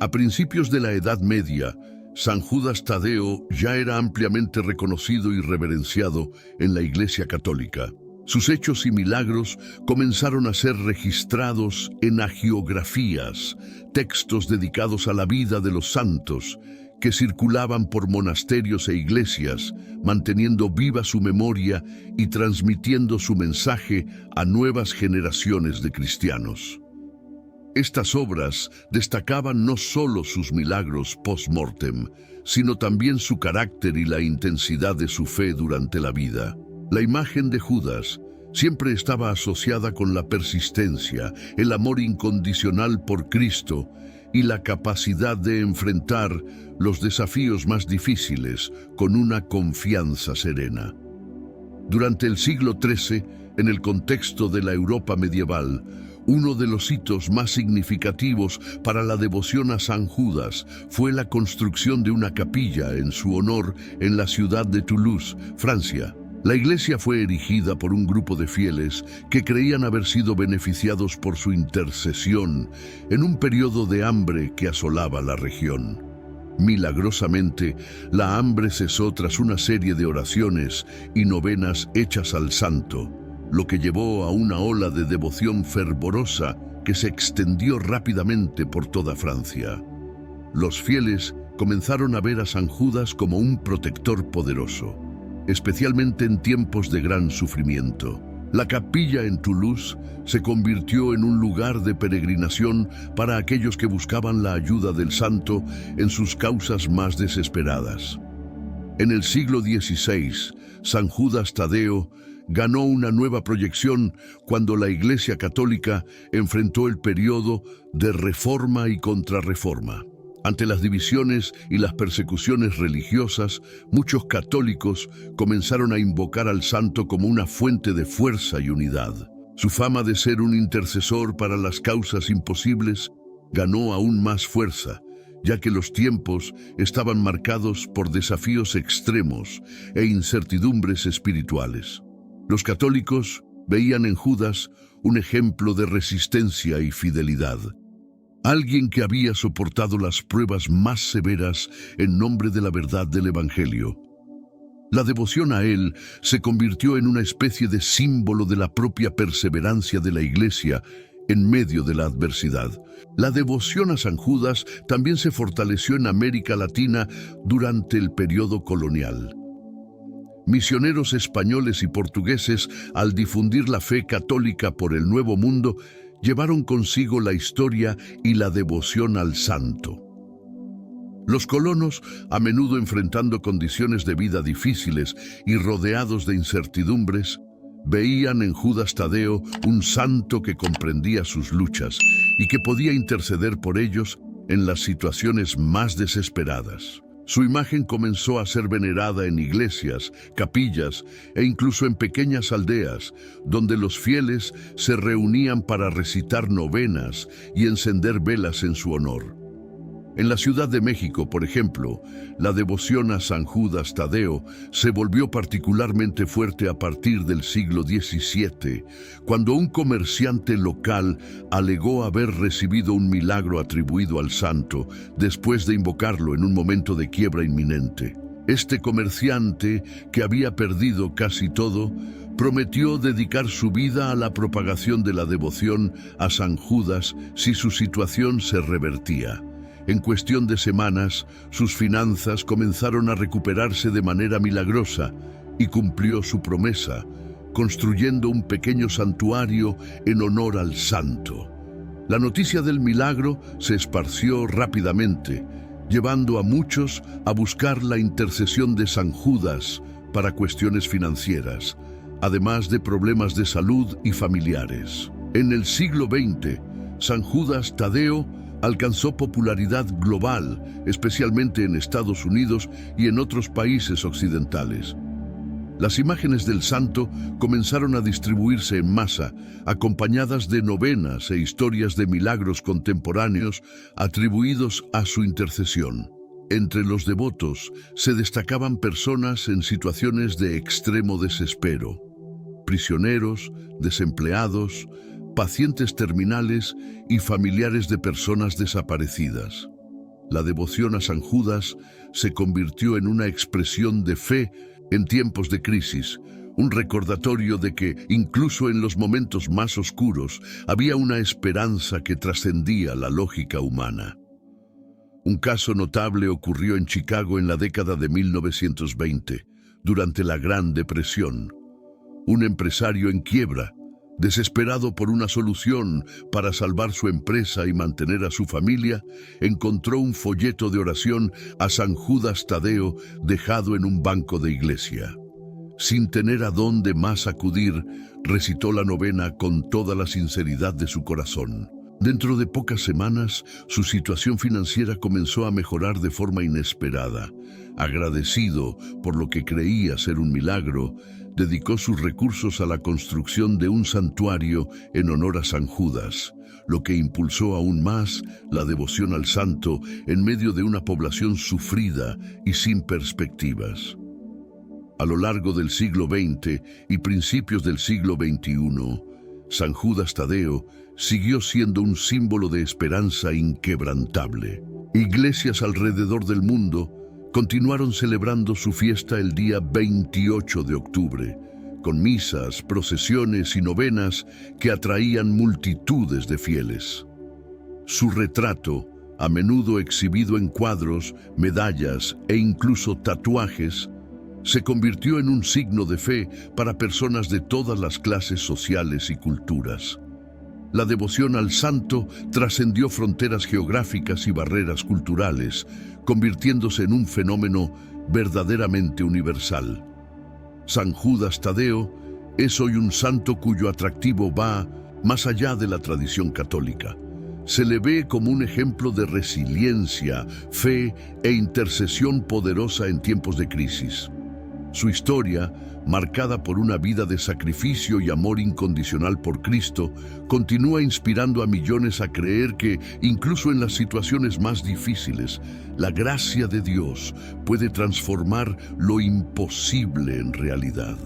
A principios de la Edad Media, San Judas Tadeo ya era ampliamente reconocido y reverenciado en la Iglesia Católica. Sus hechos y milagros comenzaron a ser registrados en hagiografías, textos dedicados a la vida de los santos, que circulaban por monasterios e iglesias, manteniendo viva su memoria y transmitiendo su mensaje a nuevas generaciones de cristianos. Estas obras destacaban no solo sus milagros post-mortem, sino también su carácter y la intensidad de su fe durante la vida. La imagen de Judas siempre estaba asociada con la persistencia, el amor incondicional por Cristo y la capacidad de enfrentar los desafíos más difíciles con una confianza serena. Durante el siglo XIII, en el contexto de la Europa medieval, uno de los hitos más significativos para la devoción a San Judas fue la construcción de una capilla en su honor en la ciudad de Toulouse, Francia. La iglesia fue erigida por un grupo de fieles que creían haber sido beneficiados por su intercesión en un periodo de hambre que asolaba la región. Milagrosamente, la hambre cesó tras una serie de oraciones y novenas hechas al santo, lo que llevó a una ola de devoción fervorosa que se extendió rápidamente por toda Francia. Los fieles comenzaron a ver a San Judas como un protector poderoso, especialmente en tiempos de gran sufrimiento. La capilla en Toulouse se convirtió en un lugar de peregrinación para aquellos que buscaban la ayuda del santo en sus causas más desesperadas. En el siglo XVI, San Judas Tadeo ganó una nueva proyección cuando la Iglesia Católica enfrentó el periodo de Reforma y Contrarreforma. Ante las divisiones y las persecuciones religiosas, muchos católicos comenzaron a invocar al santo como una fuente de fuerza y unidad. Su fama de ser un intercesor para las causas imposibles ganó aún más fuerza, ya que los tiempos estaban marcados por desafíos extremos e incertidumbres espirituales. Los católicos veían en Judas un ejemplo de resistencia y fidelidad. Alguien que había soportado las pruebas más severas en nombre de la verdad del Evangelio. La devoción a él se convirtió en una especie de símbolo de la propia perseverancia de la Iglesia en medio de la adversidad. La devoción a San Judas también se fortaleció en América Latina durante el periodo colonial. Misioneros españoles y portugueses, al difundir la fe católica por el Nuevo Mundo, llevaron consigo la historia y la devoción al santo. Los colonos, a menudo enfrentando condiciones de vida difíciles y rodeados de incertidumbres, veían en Judas Tadeo un santo que comprendía sus luchas y que podía interceder por ellos en las situaciones más desesperadas. Su imagen comenzó a ser venerada en iglesias, capillas e incluso en pequeñas aldeas, donde los fieles se reunían para recitar novenas y encender velas en su honor. En la Ciudad de México, por ejemplo, la devoción a San Judas Tadeo se volvió particularmente fuerte a partir del siglo XVII, cuando un comerciante local alegó haber recibido un milagro atribuido al santo después de invocarlo en un momento de quiebra inminente. Este comerciante, que había perdido casi todo, prometió dedicar su vida a la propagación de la devoción a San Judas si su situación se revertía. En cuestión de semanas, sus finanzas comenzaron a recuperarse de manera milagrosa y cumplió su promesa, construyendo un pequeño santuario en honor al santo. La noticia del milagro se esparció rápidamente, llevando a muchos a buscar la intercesión de San Judas para cuestiones financieras, además de problemas de salud y familiares. En el siglo XX, San Judas Tadeo alcanzó popularidad global, especialmente en Estados Unidos y en otros países occidentales. Las imágenes del santo comenzaron a distribuirse en masa, acompañadas de novenas e historias de milagros contemporáneos atribuidos a su intercesión. Entre los devotos se destacaban personas en situaciones de extremo desespero: prisioneros, desempleados, pacientes terminales y familiares de personas desaparecidas. La devoción a San Judas se convirtió en una expresión de fe en tiempos de crisis, un recordatorio de que, incluso en los momentos más oscuros, había una esperanza que trascendía la lógica humana. Un caso notable ocurrió en Chicago en la década de 1920, durante la Gran Depresión. Un empresario en quiebra, desesperado por una solución para salvar su empresa y mantener a su familia, encontró un folleto de oración a San Judas Tadeo dejado en un banco de iglesia. Sin tener a dónde más acudir, recitó la novena con toda la sinceridad de su corazón. Dentro de pocas semanas, su situación financiera comenzó a mejorar de forma inesperada. Agradecido por lo que creía ser un milagro, dedicó sus recursos a la construcción de un santuario en honor a San Judas, lo que impulsó aún más la devoción al santo en medio de una población sufrida y sin perspectivas. A lo largo del siglo XX y principios del siglo XXI, San Judas Tadeo siguió siendo un símbolo de esperanza inquebrantable. Iglesias alrededor del mundo continuaron celebrando su fiesta el día 28 de octubre, con misas, procesiones y novenas que atraían multitudes de fieles. Su retrato, a menudo exhibido en cuadros, medallas e incluso tatuajes, se convirtió en un signo de fe para personas de todas las clases sociales y culturas. La devoción al santo trascendió fronteras geográficas y barreras culturales, convirtiéndose en un fenómeno verdaderamente universal. San Judas Tadeo es hoy un santo cuyo atractivo va más allá de la tradición católica. Se le ve como un ejemplo de resiliencia, fe e intercesión poderosa en tiempos de crisis. Su historia, marcada por una vida de sacrificio y amor incondicional por Cristo, continúa inspirando a millones a creer que, incluso en las situaciones más difíciles, la gracia de Dios puede transformar lo imposible en realidad.